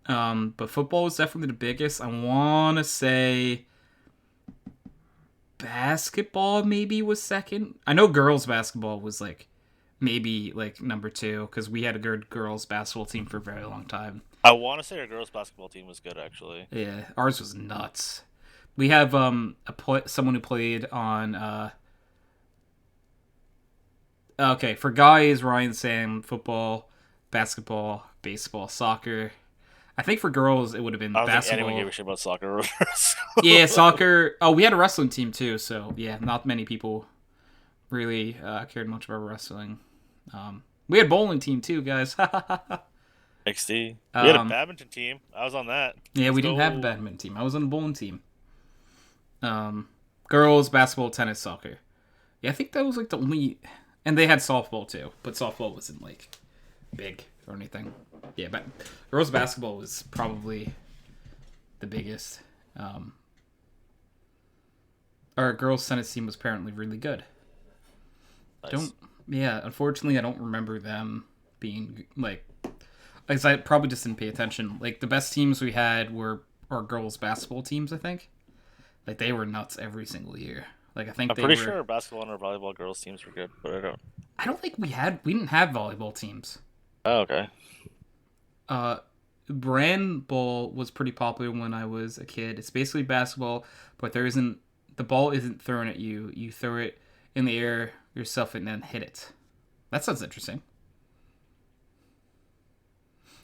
But football is definitely the biggest. I want to say basketball maybe was second. I know girls basketball was like maybe like number 2 because we had a good girls basketball team for a very long time. I want to say our girls basketball team was good actually. Yeah, ours was nuts. We have someone who played on okay, for guys, Ryan saying football, basketball, baseball, soccer. I think for girls it would have been I don't basketball. think anyone gave a shit about soccer. Yeah, soccer. Oh, we had a wrestling team too, so yeah, not many people really cared much about wrestling. We had a bowling team too, guys. XD. We had a badminton team. I was on that. Yeah, we didn't have a badminton team. I was on the bowling team. Girls, basketball, tennis, soccer. Yeah, I think that was like the only... And they had softball too, but softball wasn't like big or anything. Yeah, but girls basketball was probably the biggest. Our girls tennis team was apparently really good. Nice. Unfortunately, I don't remember them being like... I probably just didn't pay attention. Like the best teams we had were our girls basketball teams, I think. Like they were nuts every single year. Like I think I'm pretty sure our basketball and our volleyball girls teams were good, but I don't think we didn't have volleyball teams. Oh, okay. Brand ball was pretty popular when I was a kid. It's basically basketball, but the ball isn't thrown at you. You throw it in the air yourself and then hit it. That sounds interesting.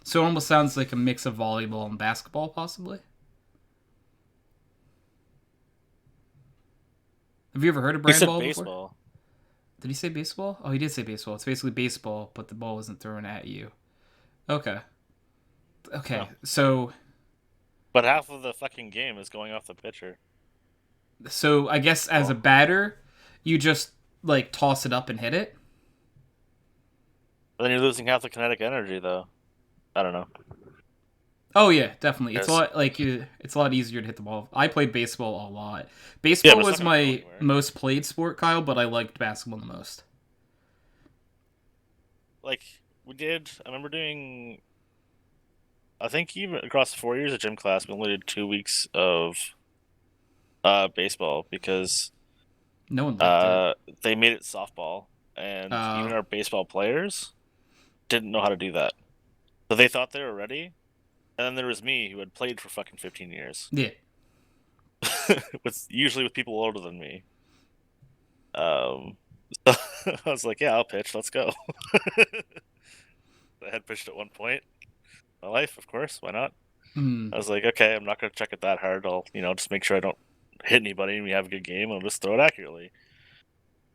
So it almost sounds like a mix of volleyball and basketball, possibly. Have you ever heard of brand ball before? Baseball. Did he say baseball? Oh, he did say baseball. It's basically baseball, but the ball isn't thrown at you. Okay. Oh. So... But half of the fucking game is going off the pitcher. So I guess as a batter, you just like toss it up and hit it. But then you're losing half the kinetic energy, though. I don't know. Oh yeah, definitely. It's a Yes. lot it's a lot easier to hit the ball. I played baseball a lot. Yeah, Baseball but it's was not gonna go my anywhere. most played sport, Kyle, but I liked basketball the most. Like, I remember doing, I think even across 4 years of gym class, we only did 2 weeks of baseball because No one liked it. they made it softball, and even Uh, our baseball players didn't know how to do that. So they thought they were ready, and then there was me who had played for fucking 15 years, yeah. usually with people older than me. So I was like, yeah, I'll pitch. Let's go. I had pitched at one point in my life, of course. Why not? Hmm. I was like, okay, I'm not going to check it that hard. I'll, just make sure I don't hit anybody and we have a good game. I'll just throw it accurately.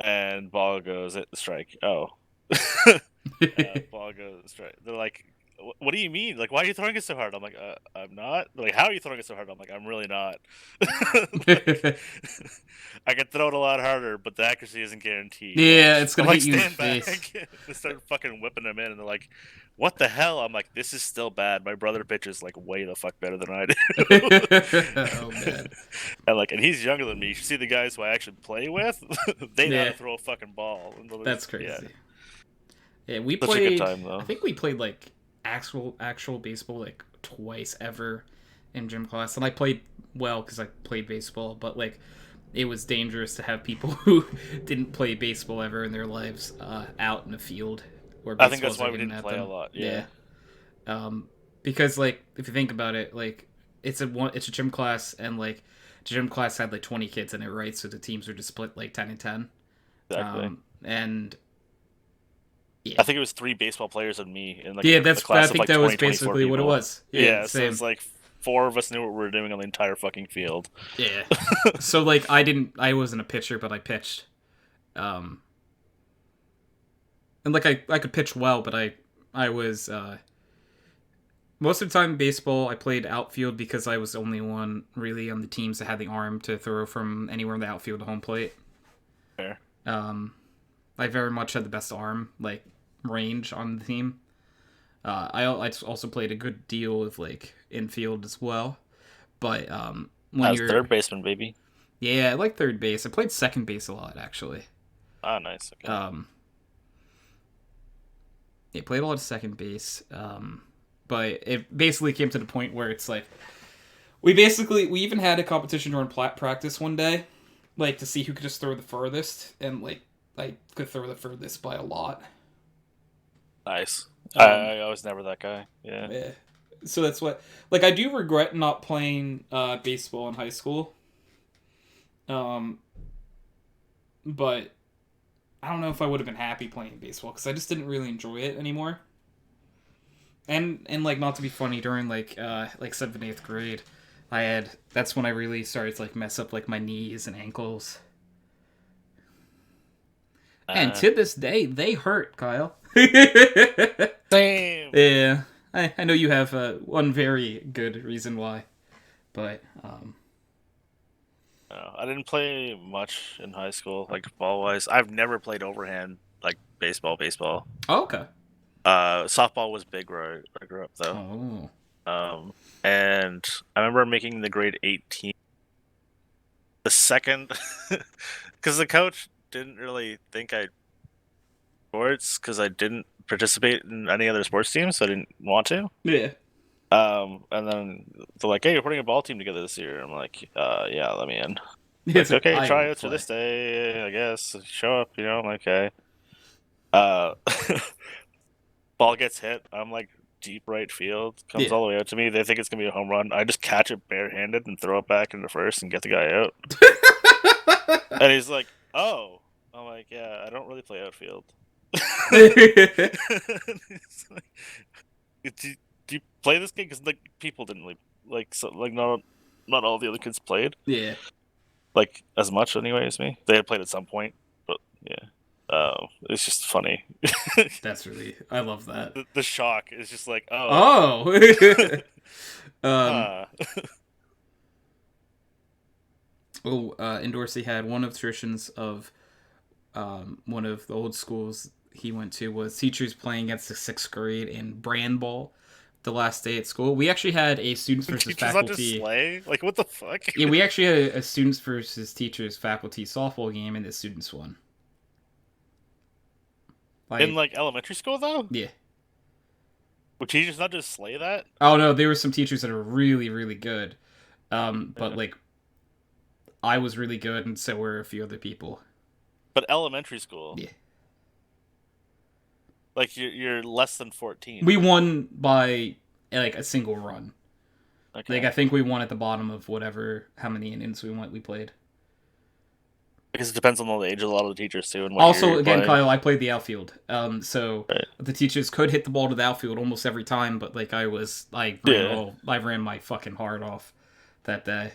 And ball goes at the strike. Oh. Ball goes strike. They're like, what do you mean? Like, why are you throwing it so hard? I'm like, I'm not. They're like, how are you throwing it so hard? I'm like, I'm really not. Like, I could throw it a lot harder, but the accuracy isn't guaranteed. Yeah, Watch. it's gonna I'm like, hit you in the stand back. face. They start fucking whipping them in, and they're like, what the hell? I'm like, this is still bad. My brother pitches like way the fuck better than I do. Oh man. And he's younger than me. You should see the guys who I actually play with. They know how Yeah. to throw a fucking ball. That's crazy. Yeah. Yeah, we Such a good played. time, though. I think we played like actual baseball like twice ever in gym class, and I played well because I played baseball. But like, it was dangerous to have people who didn't play baseball ever in their lives out in the field. Where I think that's baseballs why are we hitting didn't at play them. a lot. Yeah. Because like if you think about it, like it's a gym class, and like the gym class had like 20 kids in it, right? So the teams were just split like 10 and 10. Exactly. And I think it was 3 baseball players and me in like yeah, the class I of think like that was 24 basically what it people. was. Yeah, so same. it's like 4 of us knew what we were doing on the entire fucking field. Yeah. So like I wasn't a pitcher, but I pitched. And like I could pitch well, but I was most of the time in baseball I played outfield because I was the only one really on the teams that had the arm to throw from anywhere in the outfield to home plate. Fair. I very much had the best arm like range on the team. I also played a good deal of like infield as well, but when As you're third baseman, baby. yeah, I like third base. I played second base a lot actually. Ah, nice. Okay. Yeah, played a lot of second base. But it basically came to the point where it's like we even had a competition during practice one day, like to see who could just throw the furthest, and like I could throw the furthest by a lot. Nice. I was never that guy. Yeah. Yeah. So that's what like I do regret not playing baseball in high school. But I don't know if I would have been happy playing baseball because I just didn't really enjoy it anymore. And like not to be funny, during like 7th and 8th grade, that's when I really started to like mess up like my knees and ankles. And to this day, they hurt, Kyle. Same. Yeah, I know you have one very good reason why, but No, I didn't play much in high school, like ball wise. I've never played overhand like baseball. oh, okay. Softball was big where I grew up though. Oh, And I remember making the grade 18. The second, because the coach didn't really think I sports because I didn't participate in any other sports teams, so I didn't want to. yeah. And then they're like, "Hey, you're putting a ball team together this year." I'm like, "Yeah, let me in." It's Like, okay, I try will out for play. this day, I guess. Show up, I'm like, okay. Uh, ball gets hit. I'm like deep right field, comes Yeah. all the way out to me. They think it's gonna be a home run. I just catch it barehanded and throw it back into first and get the guy out. And he's like, "Oh," I'm like, "Yeah, I don't really play outfield." He's like, do you play this game? Because like people didn't like so like not all the other kids played Yeah. like as much anyway as me. They had played at some point, but yeah. It's just funny. That's really I love that. The shock is just like, Oh. huh. In Dorsey had one of the traditions of one of the old schools he went to was teachers playing against the 6th grade in brand ball the last day at school. We actually had a students versus Teachers not just faculty. slay? Like, what the fuck? Yeah, we actually had a students versus teachers faculty softball game, and the students won. Like, In, like, elementary school, though? yeah. Would teachers not just slay that? Oh no, there were some teachers that were really, really good. But like, I was really good, and so were a few other people. But elementary school? Yeah. Like, you're less than 14. We won by like a single run. Okay. Like I think we won at the bottom of how many innings we played. Because it depends on the age of a lot of the teachers too. And what Also, you're again, playing. Kyle, I played the outfield. So Right. the teachers could hit the ball to the outfield almost every time, but like I ran my fucking heart off that day.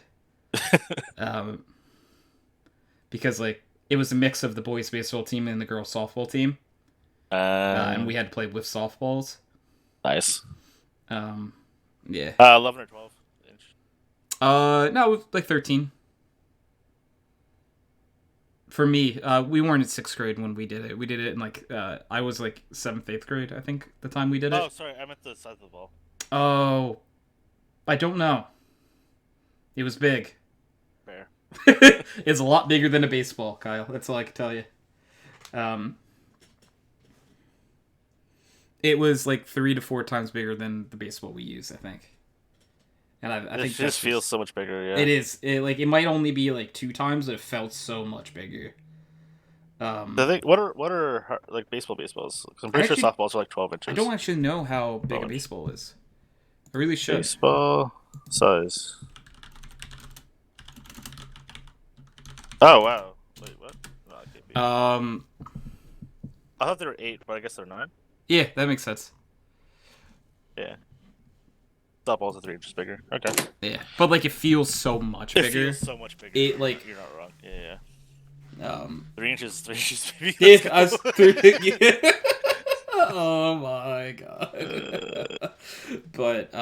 Because like it was a mix of the boys baseball team and the girls softball team, and we had to play with softballs. Nice. Yeah. 11 or 12 inch. No, like 13. For me, we weren't in 6th grade when we did it. We did it in like I was like 7th, 8th grade, I think, the time we did it. Oh, sorry, I meant the size of the ball. Oh, I don't know. It was big. Fair. It's a lot bigger than a baseball, Kyle. That's all I can tell you. It was like 3 to 4 times bigger than the baseball we use, I think. And I think it just feels so much bigger. Yeah. It is. It might only be like 2 times, but it felt so much bigger. I think what are like baseballs? 'Cause I'm pretty sure softballs are like 12 inches. I don't actually know how big a baseball is. I really should. Baseball size. Oh wow! Wait, what? No, it can't be. I thought they were 8, but I guess they're 9. Yeah, that makes sense. Yeah. Softballs are 3 inches bigger. Okay. Yeah, but like it feels so much bigger. It feels so much bigger. It like you're not wrong. Yeah. 3 inches. 3 inches. Maybe. Yeah, I was yeah. Oh my god. But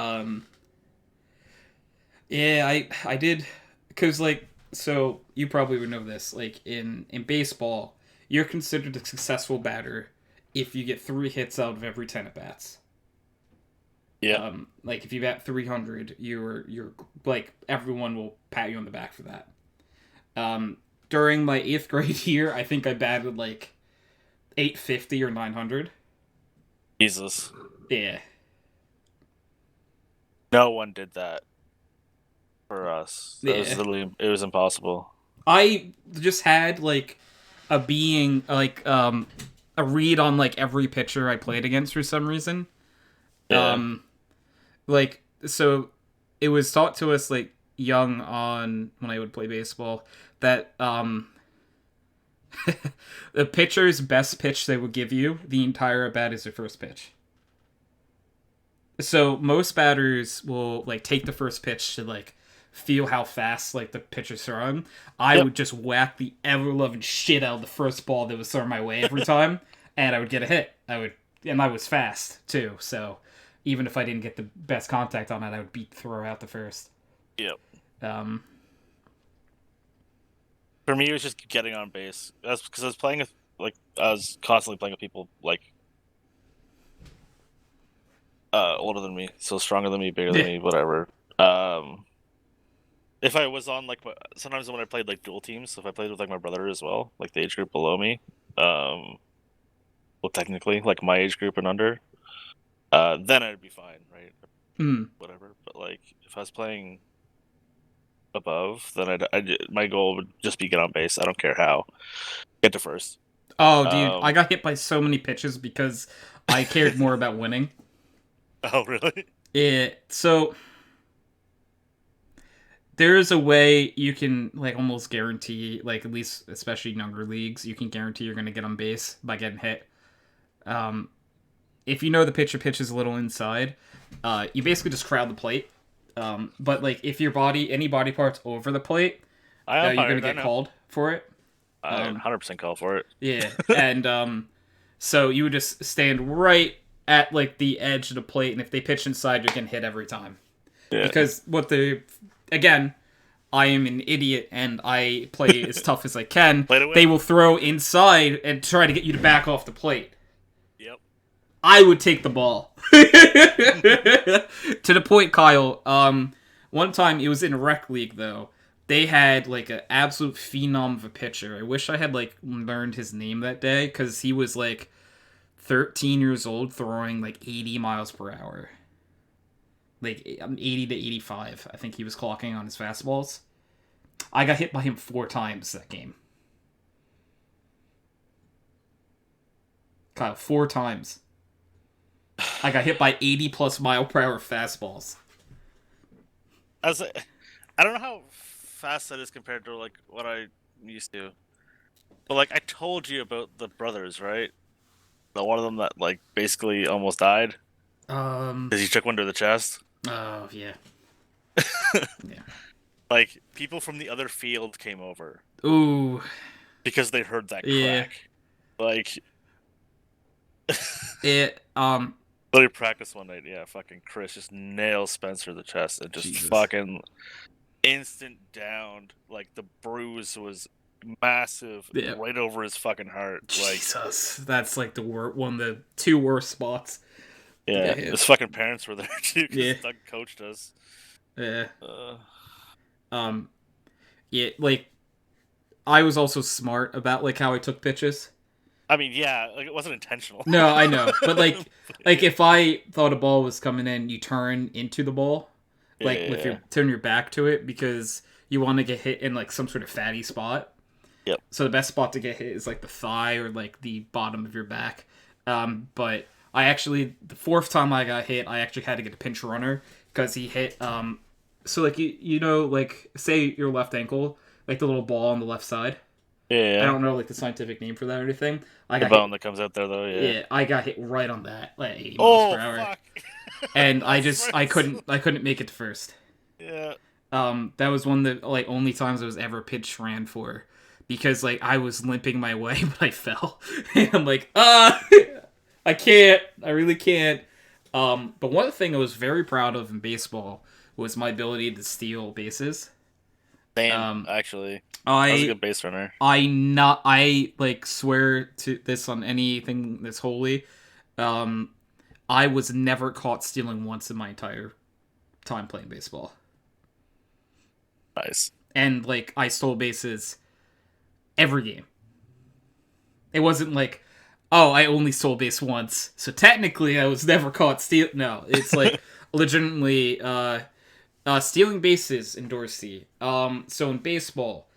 yeah, I did because like so you probably would know this like in baseball you're considered a successful batter if you get 3 hits out of every 10 at bats. Yeah. Like if you bat 300, you're like everyone will pat you on the back for that. During my 8th grade year, I think I batted like 850 or 900. Jesus. Yeah. No one did that for us. That was literally, it was impossible. I just had like a read on like every pitcher I played against for some reason. Yeah. Like so it was taught to us like young on when I would play baseball that the pitcher's best pitch they would give you the entire at bat is their first pitch. So most batters will like take the first pitch to like feel how fast like the pitcher's throwing. I would just whack the ever loving shit out of the first ball that was thrown my way every time, and I would get a hit. And I was fast too, so even if I didn't get the best contact on it, I would throw out the first. Yep. For me, it was just getting on base. That's because I was playing with I was constantly playing with people older than me, so stronger than me, bigger than me, whatever. If I was on sometimes when I played like dual teams, so if I played with like my brother as well, like the age group below me, well technically like my age group and under, then I'd be fine, right? Whatever. But like if I was playing above, then my goal would just be get on base. I don't care how. Get to first. Oh, dude, I got hit by so many pitches because I cared more about winning. Oh, really? So there is a way you can like almost guarantee, like at least especially in younger leagues, you can guarantee you're going to get on base by getting hit. If you know the pitcher pitches a little inside, you basically just crowd the plate. But like if any body parts over the plate, you're going to get called for it. 100% call for it. Yeah, and so you would just stand right at like the edge of the plate, and if they pitch inside, you're getting hit every time. Yeah. Because I am an idiot and I play as tough as I can, Play to win. they will throw inside and try to get you to back off the plate. Yep. I would take the ball. To the point, Kyle. One time it was in a rec league though. They had like an absolute phenom of a pitcher. I wish I had like learned his name that day because he was like 13 years old, throwing like 80 miles per hour. Like 80 to 85, I think he was clocking on his fastballs. I got hit by him 4 times that game. Kyle, 4 times. I got hit by 80 plus mile per hour fastballs. I don't know how fast that is compared to like what I used to. But like I told you about the brothers, right? The one of them that like basically almost died because he took one to the chest. Oh yeah. Yeah. Like people from the other field came over Ooh. because they heard that Yeah. crack. Like It literally practice one night. Yeah, fucking Chris just nails Spencer in the chest and just Jesus. fucking instant downed. Like the bruise was massive, Yeah. right over his fucking heart. Like Jesus. That's like one of the 2 worst spots. yeah, Yeah. his fucking parents were there too because Yeah. Doug coached us. Yeah. Yeah, like I was also smart about like how I took pitches. I mean, yeah, like it wasn't intentional. No, I know, but like if I thought a ball was coming in, you turn into the ball, like Yeah, with yeah. your turn your back to it because you want to get hit in like some sort of fatty spot. Yep. So the best spot to get hit is like the thigh or like the bottom of your back. But I actually the 4th time I got hit, I actually had to get a pinch runner because he hit. So like you know like say your left ankle, like the little ball on the left side. Yeah, I don't know like the scientific name for that or anything. I the got bone hit, that comes out there though. Yeah. yeah, I got hit right on that, like 80 miles per hour. Fuck! And I That's couldn't make it to first. Yeah. That was one of the like only times I was ever pitch ran for, because like I was limping my way, but I fell, and I'm like, I can't, I really can't. But one thing I was very proud of in baseball was my ability to steal bases. Damn, actually, I was a good base runner. I like swear to this on anything that's holy. I was never caught stealing once in my entire time playing baseball. Nice. And like I stole bases every game. It wasn't like, oh, I only stole base once, so technically I was never caught steal. No, it's like legitimately stealing bases in Dorsey. So in baseball,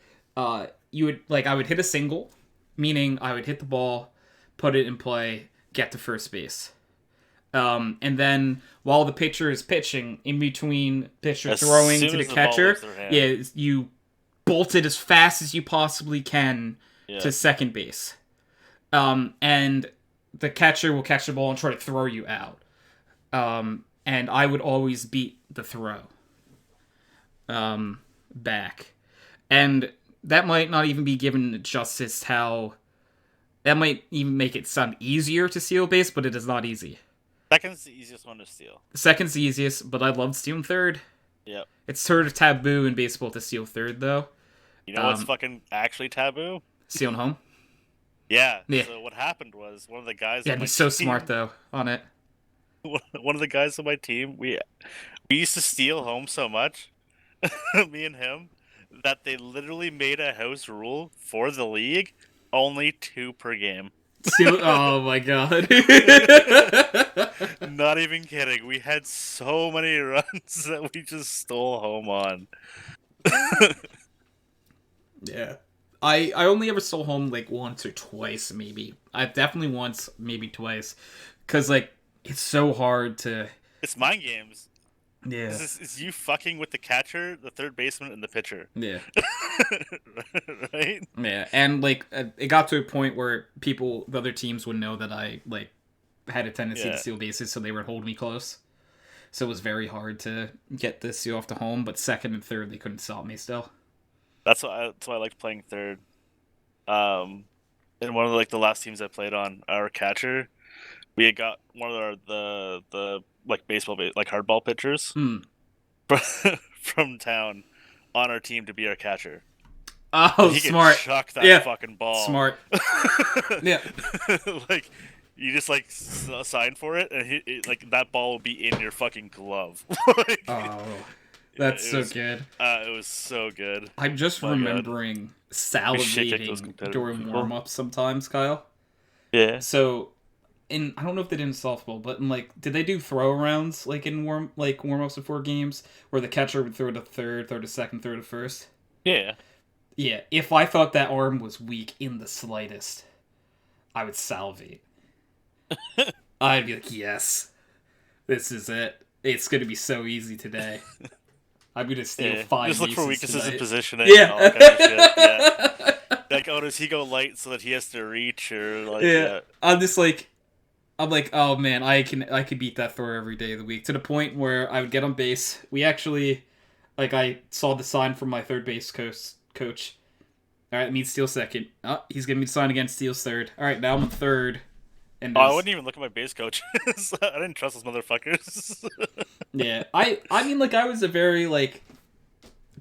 you would like I would hit a single, meaning I would hit the ball, put it in play, get to first base. And then while the pitcher is pitching, in between pitcher As throwing soon to the as the ball catcher, leaves their hand. yeah, you bolt it as fast as you possibly can to second base. And the catcher will catch the ball and try to throw you out. And I would always beat the throw back. And that might not even be given justice how... That might even make it sound easier to steal base, but it is not easy. Second's the easiest one to steal. The second's the easiest, but I love stealing third. Yep. It's sort of taboo in baseball to steal third, though. You know what's fucking actually taboo? Stealing home? Yeah. Yeah. So what happened was one of the guys. Yeah, on my he's so team, smart, though, on it. One of the guys on my team, we used to steal home so much, me and him, that they literally made a house rule for the league, only 2 per game. Oh my god. Not even kidding. We had so many runs that we just stole home on. Yeah. I only ever stole home like once or twice, maybe. I definitely once, maybe twice. Because, like, it's so hard to... It's mind games. Yeah. It's you fucking with the catcher, the third baseman, and the pitcher. Yeah. Right? Yeah, and, like, it got to a point where the other teams would know that I, like, had a tendency to steal bases, so they would hold me close. So it was very hard to get the steal off to home, but second and third, they couldn't stop me still. That's why I liked playing third. In one of the last teams I played on, our catcher, we had got one of the like baseball like hardball pitchers from town. on our team to be our catcher. Oh, He smart. can chuck that Yeah, fucking ball. smart. Yeah. Like, you just like sign for it, and like that ball will be in your fucking glove. Like, Oh, yeah, that's so good. It was so good. I'm just My God. remembering We should kick those salivating competitive during people. warm-ups sometimes, Kyle. Yeah. So, I don't know if they did in softball, but in did they do throw arounds like in warm-ups before games where the catcher would throw to third, throw to second, throw to first? Yeah. Yeah, if I thought that arm was weak in the slightest, I would salivate. I'd be like, yes, this is it. It's going to be so easy today. I'm going to steal 5 Just look for bases weaknesses in tonight. positioning. Yeah. And all that kind of shit. Yeah. Like, oh, does he go light so that he has to reach, or like, Yeah. I'm just like, oh man, I can beat that thrower every day of the week, to the point where I would get on base. We actually, I saw the sign from my third base coach. All right, it means steal second. Oh, he's giving me the sign again. Steals third. All right, now I'm a third. And I wouldn't even look at my base coaches. I didn't trust those motherfuckers. Yeah, I mean, I was a very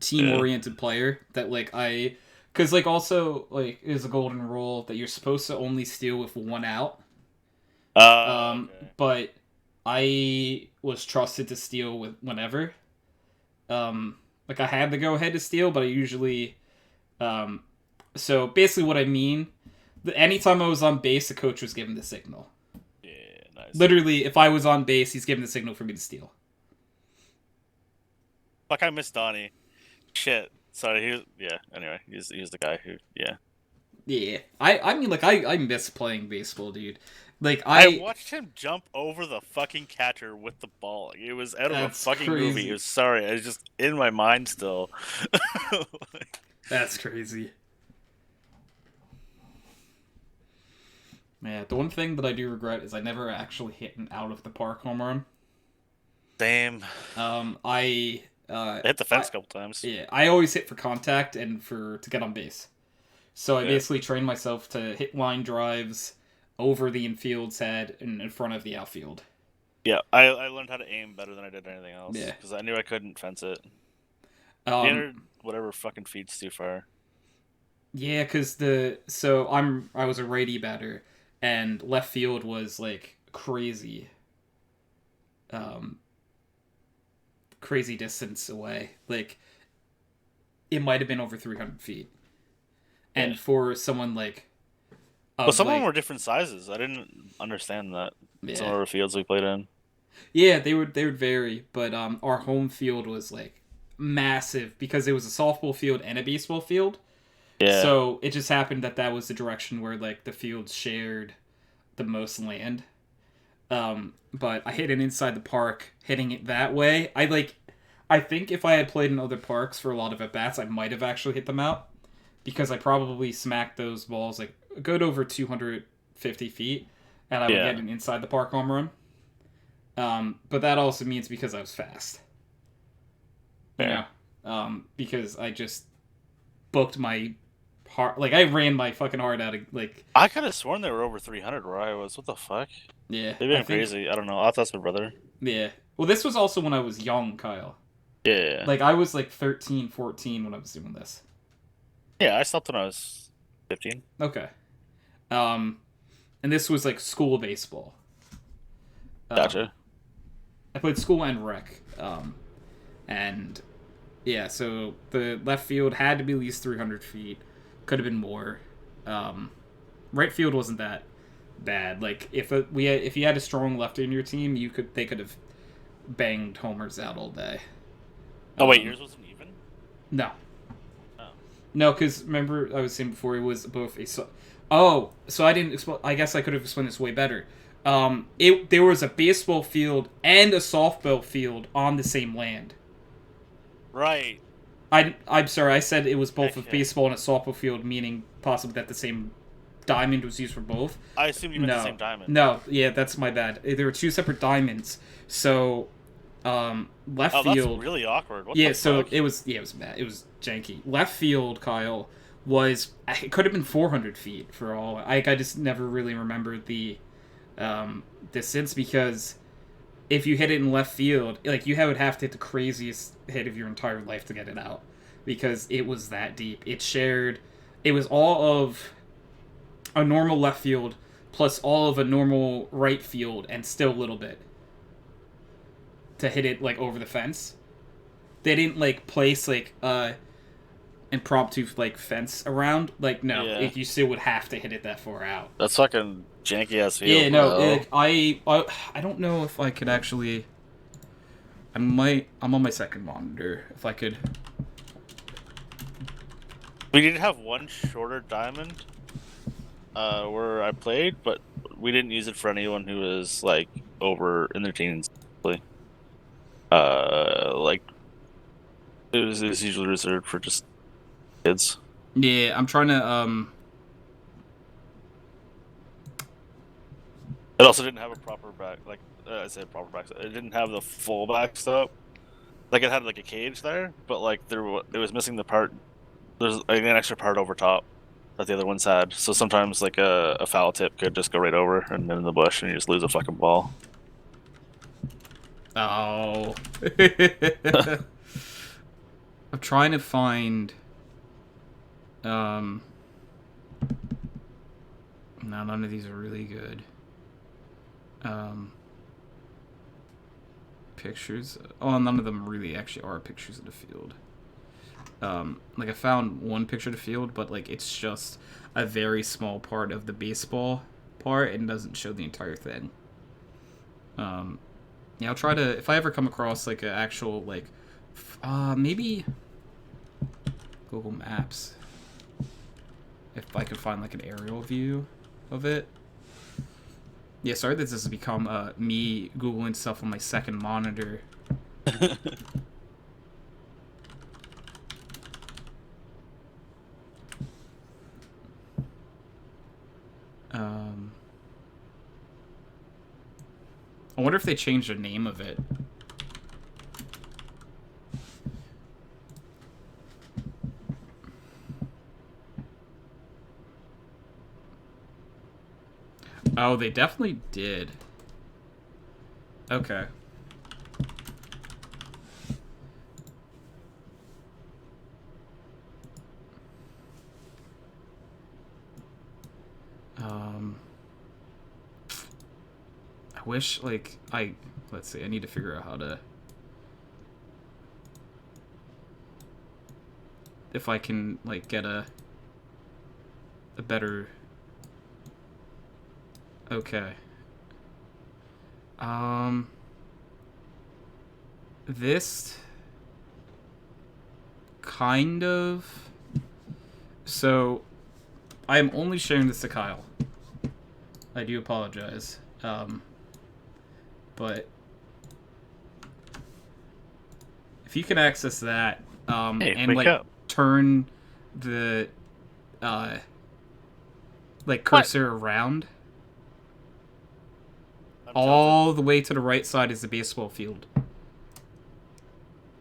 team oriented player that because also it is a golden rule that you're supposed to only steal with 1 out. Okay. But I was trusted to steal with whenever. I had the go ahead to steal, but I usually so basically what I mean, anytime I was on base, the coach was giving the signal. Yeah, nice. Literally, if I was on base, he's giving the signal for me to steal. Fuck, I miss Donnie. Shit. Sorry, anyway, he's the guy who, yeah. Yeah. I mean, I miss playing baseball, dude. I watched him jump over the fucking catcher with the ball. It was out of a fucking crazy. movie. It was, sorry, it's just in my mind still. That's crazy. Yeah, the one thing that I do regret is I never actually hit an out of the park home run. Damn. I hit the fence a couple times. Yeah, I always hit for contact and to get on base. So I basically trained myself to hit line drives over the infield's head and in front of the outfield. Yeah, I learned how to aim better than I did anything else. Yeah. Because I knew I couldn't fence it. Whatever fucking feed's too far. Yeah, because I was a righty batter, and left field was crazy. Crazy distance away. It might have been over 300 feet. And for someone But some of them were different sizes. I didn't understand that. Yeah. Some of the fields we played in. Yeah, they would vary, but our home field was massive because it was a softball field and a baseball field. Yeah. So it just happened that was the direction where the fields shared the most land. But I hit it inside the park, hitting it that way. I think if I had played in other parks for a lot of at bats, I might have actually hit them out, because I probably smacked those balls a good over 250 feet, and I would get an inside the park home run. But that also means because I was fast. Fair. You know? Because I just booked my heart. I ran my fucking heart out of I could have sworn they were over 300 where I was. What the fuck? Yeah. They've been crazy. I don't know. I thought that's my brother. Yeah. Well, this was also when I was young, Kyle. Yeah. I was 13, 14 when I was doing this. Yeah, I stopped when I was 15. Okay. And this was school baseball. Gotcha. I played school and rec. And yeah, so the left field had to be at least 300 feet. Could have been more. Right field wasn't that bad. If you had a strong lefty in your team, they could have banged homers out all day. Oh wait, yours wasn't even? No. Oh. No, because remember I was saying before, it was both so I didn't explain. I guess I could have explained this way better. There was a baseball field and a softball field on the same land. Right. I'm sorry, I said it was both a baseball and a softball field, meaning possibly that the same diamond was used for both. I assumed you meant the same diamond. No, yeah, that's my bad. There were 2 separate diamonds. So, left field. That's really awkward. What yeah, the so fuck? it was bad. It was janky. Left field, Kyle, it could have been 400 feet for all. I just never really remembered the distance, because if you hit it in left field, you would have to hit the craziest hit of your entire life to get it out. because it was that deep. It was all of a normal left field plus all of a normal right field and still a little bit to hit it like over the fence. They didn't like place like impromptu like fence around. Like no, Yeah. you still would have to hit it that far out. That's fucking janky ass field. Yeah, no, bro. I don't know if I could actually. I'm on my second monitor. If I could. We did have one shorter diamond where I played, but we didn't use it for anyone who was like over in their teens. Like it was usually reserved for just kids. Yeah, I'm trying to It also didn't have a proper back, like I said, proper back. It didn't have the full backstop. Like it had like a cage there, but like it was missing the part. There's like, an extra part over top that the other ones had. So sometimes like a foul tip could just go right over and then in the bush, and you just lose a fucking ball. Oh. I'm trying to find. No, none of these are really good. Pictures. Oh, none of them really actually are pictures of the field. Like I found one picture of the field, but like it's just a very small part of the baseball part and doesn't show the entire thing. Yeah, I'll try to, if I ever come across like an actual like, maybe Google Maps. If I could find like an aerial view of it. Yeah, sorry that this has become me Googling stuff on my second monitor. I wonder if they changed the name of it. Oh, they definitely did. Okay. I wish, like, let's see, I need to figure out how to, if I can, like, get a better, okay. This kind of, so I am only sharing this to Kyle. I do apologize. But if you can access that, Hey, and like up. turn the like cursor around, all the way to the right side is the baseball field.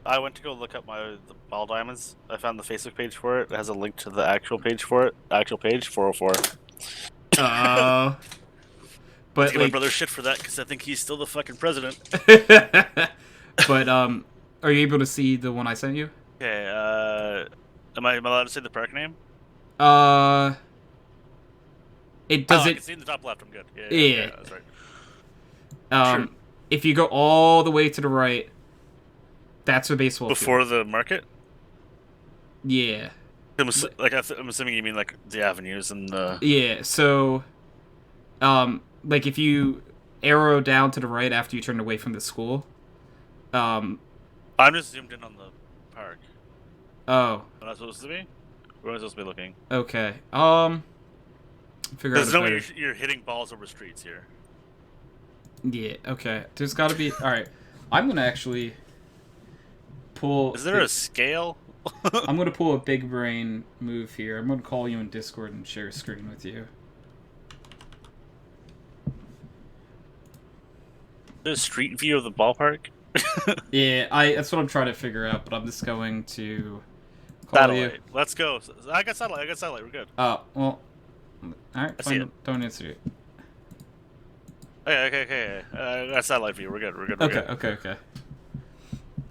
I went to go look up the ball diamonds. I found the Facebook page for it. It has a link to the actual page for it. Actual page 404. But give like, my brother shit for that because I think he's still the fucking president. But are you able to see the one I sent you? Okay. Am I allowed to say the park name? It does I it. can see in the top left. I'm good. Yeah. Yeah, that's right. Sure. If you go all the way to the right, that's a baseball Before field. the market. Yeah. I'm assuming you mean like the avenues and the. Yeah. So, like if you arrow down to the right after you turn away from the school, I'm just zoomed in on the park. Oh. Am I supposed to be? Where am I supposed to be looking? Okay. Figure out. There's no way you're hitting balls over streets here. Yeah. Okay. There's got to be. All right. I'm gonna actually pull. Is there a scale? I'm gonna pull a big brain move here. I'm gonna call you in Discord and share a screen with you. There's a street view of the ballpark. Yeah, that's what I'm trying to figure out. But I'm just going to call Satellite. you. Let's go. I got satellite. We're good. Oh well. All right. I see it. Don't answer it. Okay. I got satellite view. We're good. Okay.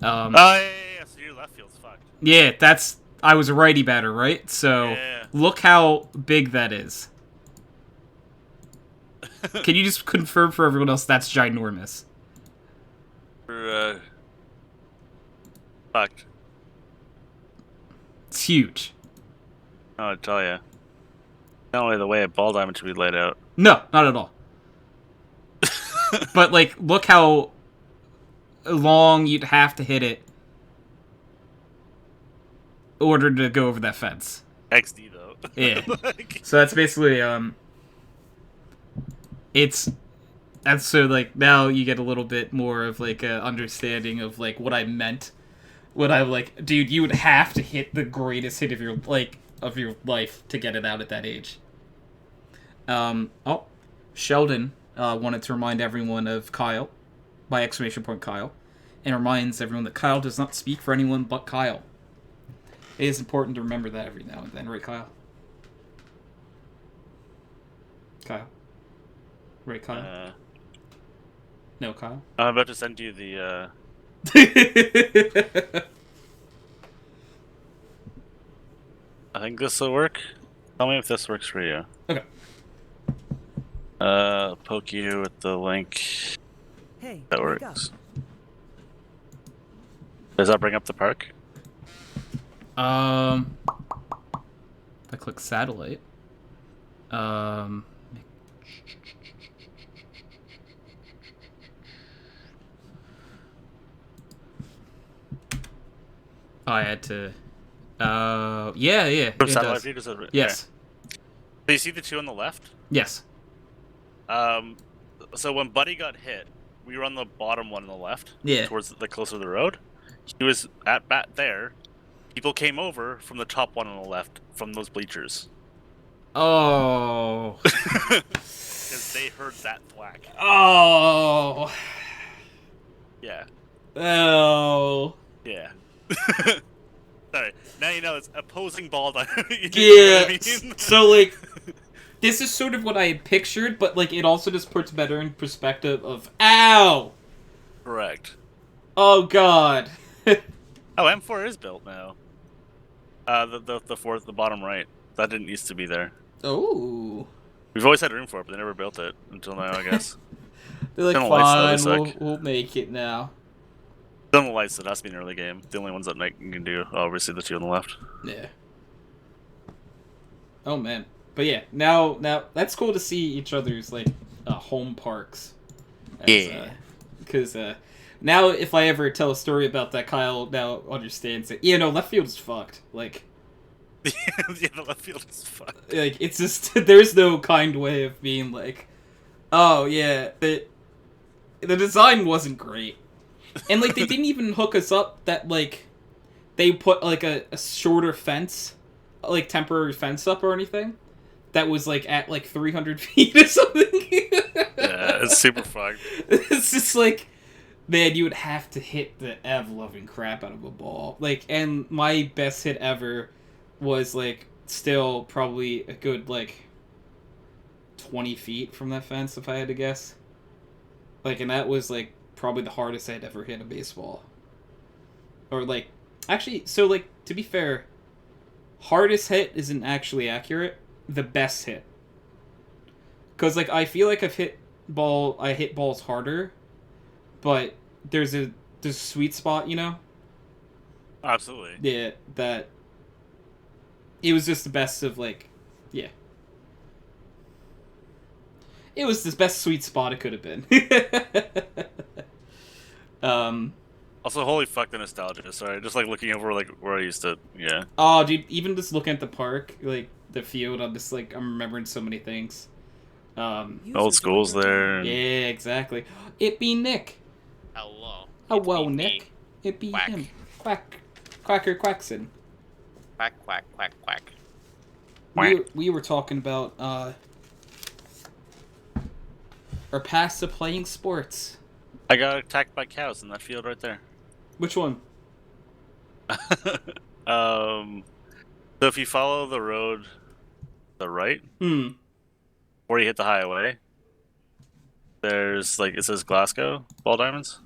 Oh yeah. So your left field's fucked. Yeah, that's I was a righty batter, right? So Yeah. look how big that is. Can you just confirm for everyone else that's ginormous? Fucked. It's huge. Oh, I tell ya. Not only the way a ball diamond should be laid out. No, not at all. But, like, look how long you'd have to hit it in order to go over that fence. XD, though. Yeah. So that's basically, that's so, like, now you get a little bit more of, like, a understanding of, like, what I meant. What I, like, dude, you would have to hit the greatest hit of your, like, of your life to get it out at that age. Oh, Sheldon wanted to remind everyone of Kyle, by exclamation point Kyle, and reminds everyone that Kyle does not speak for anyone but Kyle. It is important to remember that every now and then, right, Kyle? Kyle? Right, Kyle? No, Kyle? I'm about to send you the, I think this will work. Tell me if this works for you. Okay. Poke you with the link. Hey, That wake works. Does that bring up the park? If I click satellite, I had to, yeah, From it satellite does. view, does it? Yes, Okay. So you see the two on the left? yes. So when Buddy got hit, we were on the bottom one on the left. Yeah. Towards the closer to the road. He was at bat there. People came over from the top one on the left from those bleachers. Oh. Because they heard that thwack. Oh. Yeah. Oh. Yeah. Sorry. Now you know it's opposing ball diamond. You know Yeah. what I mean? So, like, this is sort of what I had pictured, but, like, it also just puts better in perspective of, ow! Correct. Oh, God. Oh, M4 is built now. The fourth, the bottom right. That didn't used to be there. Oh. We've always had room for it, but they never built it until now, I guess. They're like, Don't lights, though, they fine, suck. we'll make it now. Done the lights, it has to be an early game. The only ones that Nick can do, obviously, the two on the left. Yeah. Oh, man. But yeah, now, that's cool to see each other's, like, home parks. Yeah. Because, now if I ever tell a story about that, Kyle now understands it. Yeah, no, left field is fucked. Like, Yeah, the left field is fucked. like, it's just, there's no kind way of being like, oh, yeah, the design wasn't great. And, like, they didn't even hook us up that, like, they put, like, a shorter fence, like, temporary fence up or anything, that was, like, at, like, 300 feet or something. Yeah, it's super fucked. It's just, like, man, you would have to hit the ever-loving crap out of a ball. Like, and my best hit ever was, like, still probably a good, like, 20 feet from that fence, if I had to guess. Like, and that was, like, probably the hardest I'd ever hit a baseball. Or, like, actually, so, like, to be fair, hardest hit isn't actually accurate. The best hit. Because, like, I feel like I hit balls harder, but there's a sweet spot, you know? Absolutely. Yeah, that... It was just the best of, like... Yeah. It was the best sweet spot it could have been. Also, holy fuck the nostalgia. Sorry, just like looking over like where I used to. Yeah. Oh, dude, even just looking at the park, like, the field, I'm just, like, I'm remembering so many things. Old schools there. And... Yeah, exactly. It be Nick. Hello. Hello, It's me, Nick. It be Quack. him. Quacker Quackson. Quack, quack, quack, quack. We were talking about, our past to playing sports. I got attacked by cows in that field right there. Which one? So if you follow the road, the right, or you hit the highway, there's like it says Glasgow ball diamonds.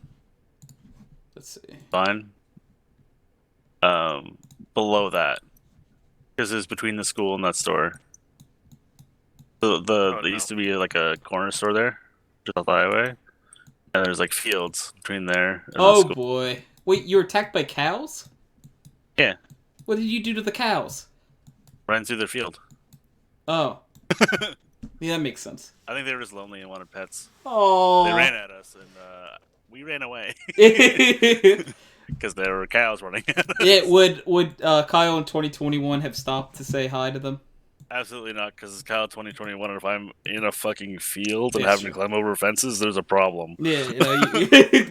Let's see. Fine. Below that, Because it's between the school and that store. So there used to be like a corner store there, just off the highway, and there's like fields between there and the Oh school. boy! Wait, you were attacked by cows? Yeah, What did you do to the cows? ran through their field. Oh, yeah, that makes sense. I think they were just lonely and wanted pets. Oh. They ran at us, and we ran away because there were cows running at us. Yeah, would Kyle in 2021 have stopped to say hi to them? Absolutely not, because it's Kyle 2021, and if I'm in a fucking field and Yeah, having sure. to climb over fences, there's a problem. Yeah,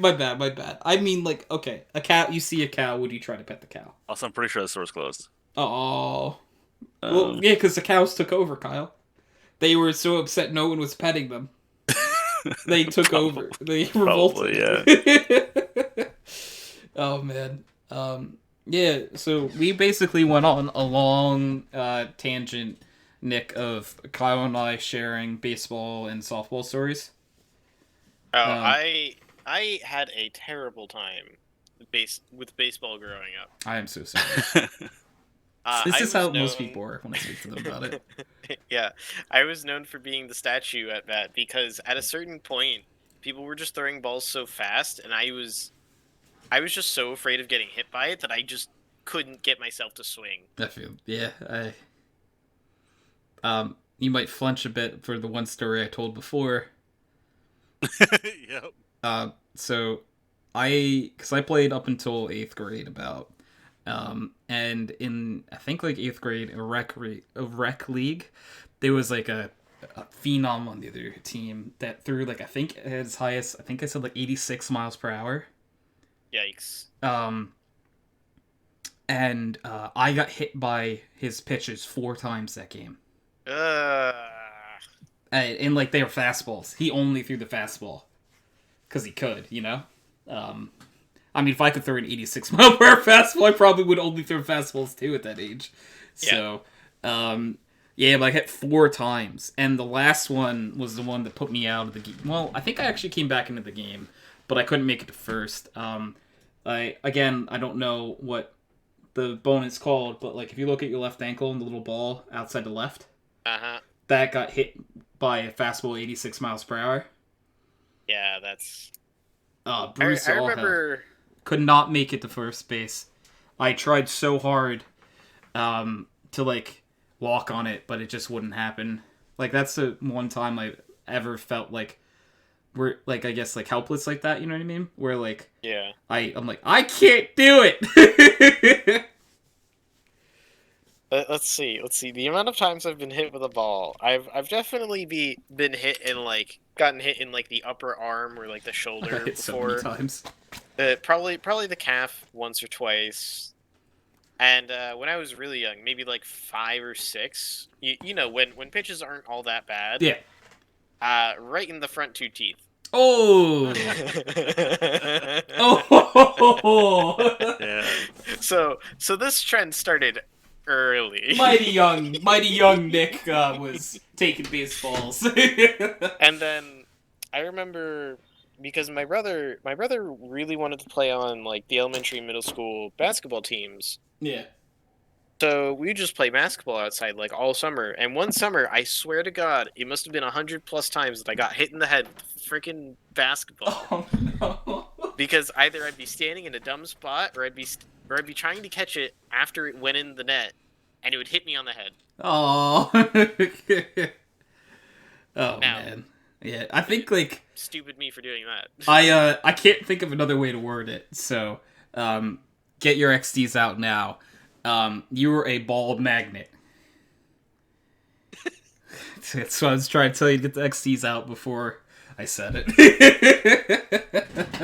my bad. I mean, like, okay, a cow. You see a cow, would you try to pet the cow? Also, I'm pretty sure the store's closed. Oh, well, yeah, because the cows took over, Kyle. They were so upset no one was petting them. They took over. They revolted. Yeah. Oh man. Yeah. So we basically went on a long tangent, Nick, of Kyle and I sharing baseball and softball stories. Oh, I had a terrible time with baseball growing up. I am so sorry. This is how most known- people are when I speak to them about it. Yeah, I was known for being the statue at bat because at a certain point, people were just throwing balls so fast, and I was just so afraid of getting hit by it that I just couldn't get myself to swing. I feel, yeah. You might flinch a bit for the one story I told before. Yep. So because I played up until 8th grade about, and in, I think, like 8th grade, a rec league, there was like a phenom on the other team that threw, like, I think as high as, I think I said like 86 miles per hour. Yikes. And I got hit by his pitches 4 times that game. And like, they were fastballs. He only threw the fastball because he could, you know. I mean, if I could throw an 86 mile per hour fastball, I probably would only throw fastballs too at that age. Yeah. So, yeah, but I hit 4 times, and the last one was the one that put me out of the game. Well, I think I actually came back into the game, but I couldn't make it to first. I don't know what the bone is called, but like, if you look at your left ankle and the little ball outside the left, that got hit by a fastball 86 miles per hour. Yeah, that's. Bruce, I remember. Could not make it to first base. I tried so hard to like walk on it, but it just wouldn't happen. Like, that's the one time I ever felt like we're, like, I guess, like, helpless like that, you know what I mean? Where, like, Yeah. I'm like, I can't do it. Let's see. The amount of times I've been hit with a ball, I've definitely been hit in, like, gotten hit in, like, the upper arm or, like, the shoulder I hit so many times. Probably the calf once or twice. And when I was really young, maybe like 5 or 6, you know, when pitches aren't all that bad. Yeah. Right in the front 2 teeth. Oh. Oh. Yeah. So this trend started early. Mighty young Nick was taking baseballs. And then I remember, because my brother really wanted to play on, like, the elementary and middle school basketball teams. Yeah. So we would just play basketball outside, like, all summer. And one summer, I swear to God, it must have been 100+ times that I got hit in the head with a freaking basketball. Oh no. Because either I'd be standing in a dumb spot, or I'd be trying to catch it after it went in the net, and it would hit me on the head. Oh. Oh man. Yeah, I think, like, Stupid me for doing that. I can't think of another way to word it. So, get your XDs out now. You were a ball magnet. That's what I was trying to tell you, to get the XDs out before I said it.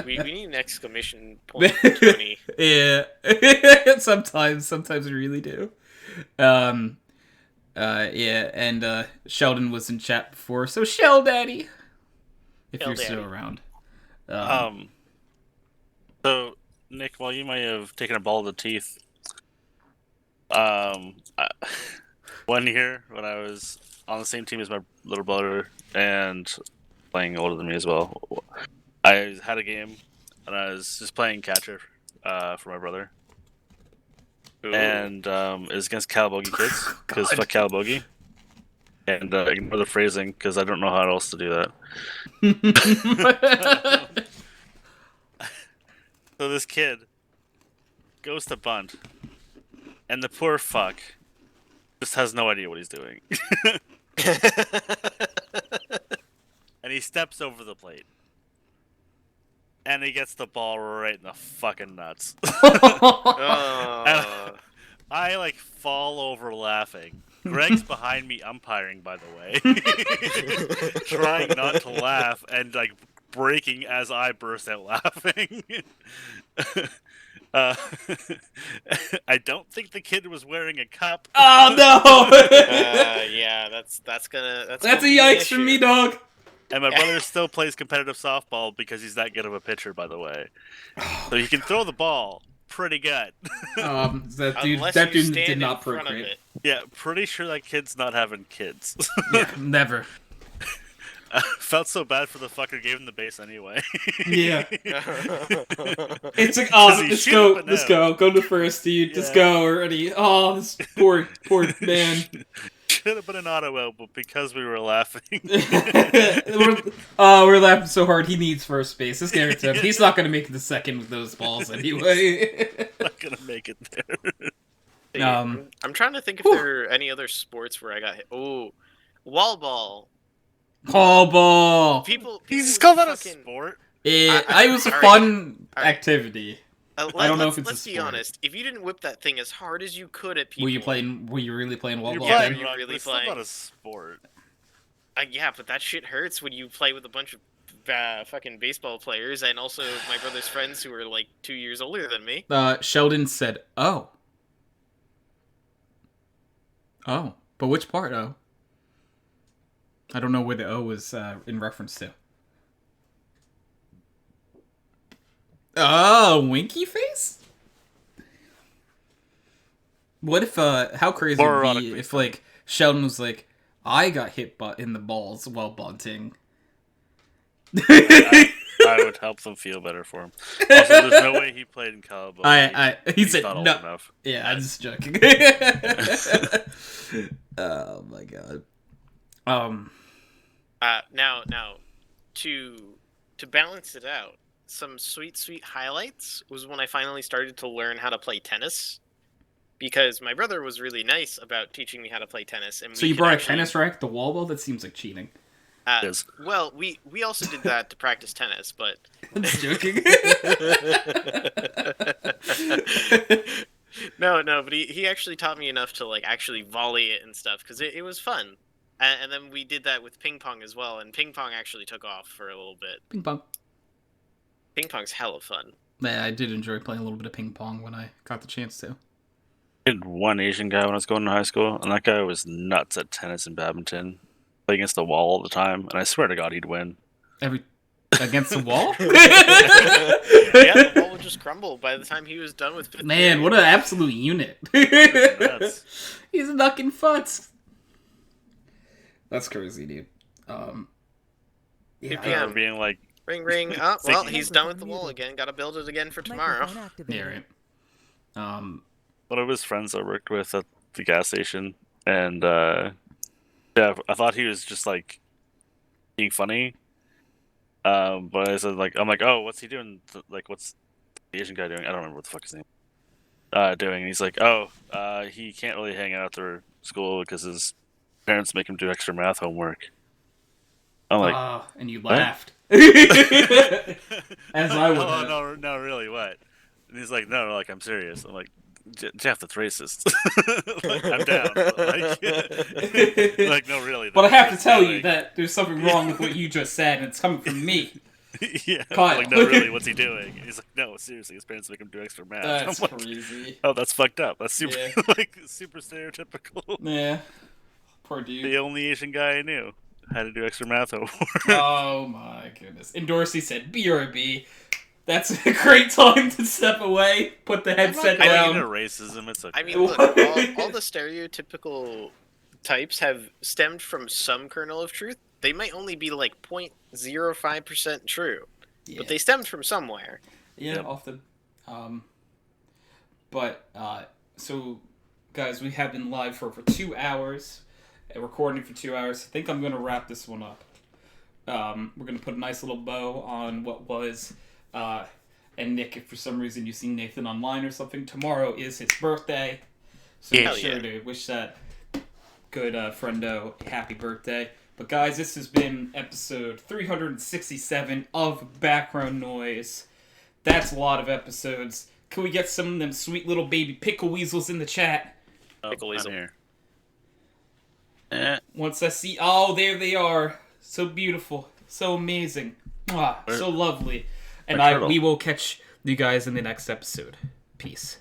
we need an exclamation point, Tony. Yeah. Sometimes we really do. Yeah, and Sheldon was in chat before, so Shell Daddy, if Shell you're Daddy. still around. So, Nick, while you might have taken a ball to the teeth, one year when I was on the same team as my little brother and playing older than me as well, I had a game and I was just playing catcher for my brother. Ooh. and is against Calabogie kids because God. fuck Calabogie. And ignore the phrasing because I don't know how else to do that. So this kid goes to bunt, and the poor fuck just has no idea what he's doing. And he steps over the plate. And he gets the ball right in the fucking nuts. Oh. I like fall over laughing. Greg's behind me umpiring, by the way. Trying not to laugh and like breaking as I burst out laughing. uh, I don't think the kid was wearing a cup. Oh no! Yeah, that's gonna That's gonna a be an yikes for issue. me, dog. And my brother still plays competitive softball because he's that good of a pitcher, by the way. So he can throw the ball pretty good. Unless that you dude stand did in not front of procreate. it. Yeah, pretty sure that kid's not having kids. Yeah, never. Felt so bad for the fucker, gave him the base anyway. Yeah. It's like, 'Cause oh, he let's should go, have been let's out. go, go to first, dude. Let's Yeah. go already. Oh, this poor man. Should have been an auto out, but because we were laughing. we're laughing so hard. He needs first base. Let's give it to him. He's not gonna make it to second with those balls anyway. Not gonna make it there. I'm trying to think if there are any other sports where I got hit. Oh, wall ball. Call ball. People He's just would called that a fucking- sport. It was a Alright. fun Alright. activity. I don't know if it's a let's be sport. honest. If you didn't whip that thing as hard as you could at people, Were you really playing wall You're ball? Yeah, playing then? you wrong, really but it's still playing. not a sport. Yeah, but that shit hurts when you play with a bunch of fucking baseball players and also my brother's friends who are like 2 years older than me. Sheldon said, "Oh, oh, but which part? Oh, I don't know where the O was in reference to." Oh, winky face. What if how crazy More would it erotic be face, if like Sheldon was like, I got hit in the balls while bunting. I would help them feel better for him. Also, there's no way he played in Calabogie. He He's said not old no. enough. Yeah, I'm just joking. Oh my god. Now to balance it out, some sweet highlights was when I finally started to learn how to play tennis. Because my brother was really nice about teaching me how to play tennis, and So you brought a tennis racket, the wall ball? That seems like cheating. It is. Well, we also did that to practice tennis, but I'm just joking. no, but he actually taught me enough to like actually volley it and stuff because it was fun. And then we did that with ping pong as well, and ping pong actually took off for a little bit. Ping pong. Ping pong's hella fun. Yeah, I did enjoy playing a little bit of ping pong when I got the chance to. I had one Asian guy when I was going to high school, and that guy was nuts at tennis and badminton. Play against the wall all the time, and I swear to God he'd win. Against the wall? Yeah, the ball would just crumble by the time he was done with fifth Man, period. what an absolute unit. Nuts. He's knocking futz. That's crazy, dude. I Yeah. remember being like, Ring, ring. Oh, well, Thinking- he's done with the wall again. Got to build it again for tomorrow. Yeah, right. one of his friends I worked with at the gas station, and yeah, I thought he was just like being funny. But I said I'm like, oh, what's he doing? Like, what's the Asian guy doing? I don't remember what the fuck his name. Doing. And he's like, oh, he can't really hang out after school because his parents make him do extra math homework. I'm like, And you what? laughed. As I would oh have. no, really, what? And he's like, no, like I'm serious. I'm like, Jeff, that's racist. Like, I'm down. Like, no, really. But I have to That's tell really- you that there's something wrong with what you just said, and it's coming from me. Yeah. Kyle. Like, no, really, what's he doing? And he's like, no, seriously, his parents make him do extra math. That's I'm like, crazy. oh, that's fucked up. That's super, Yeah. like, super stereotypical. Yeah. Poor dude. The only Asian guy I knew had to do extra math homework. Oh my goodness. And Dorsey said, BRB. That's a great time to step away, put the headset I down. mean, racism. It's okay. I mean, look, all the stereotypical types have stemmed from some kernel of truth. They might only be like 0.05% true, Yeah. but they stemmed from somewhere. Yeah, Yep. often. But So, guys, we have been live for over 2 hours, recording for 2 hours. I think I'm going to wrap this one up. We're going to put a nice little bow on what was. And Nick, if for some reason you see Nathan online or something, tomorrow is his birthday. So Yeah. make sure to wish that good friendo happy birthday. But guys, this has been episode 367 of Background Noise. That's a lot of episodes. Can we get some of them sweet little baby pickle weasels in the chat? Pickle I'm weasel. here. Once I see... Oh, there they are. So beautiful. So amazing. So lovely. And My turtle. we will catch you guys in the next episode. Peace.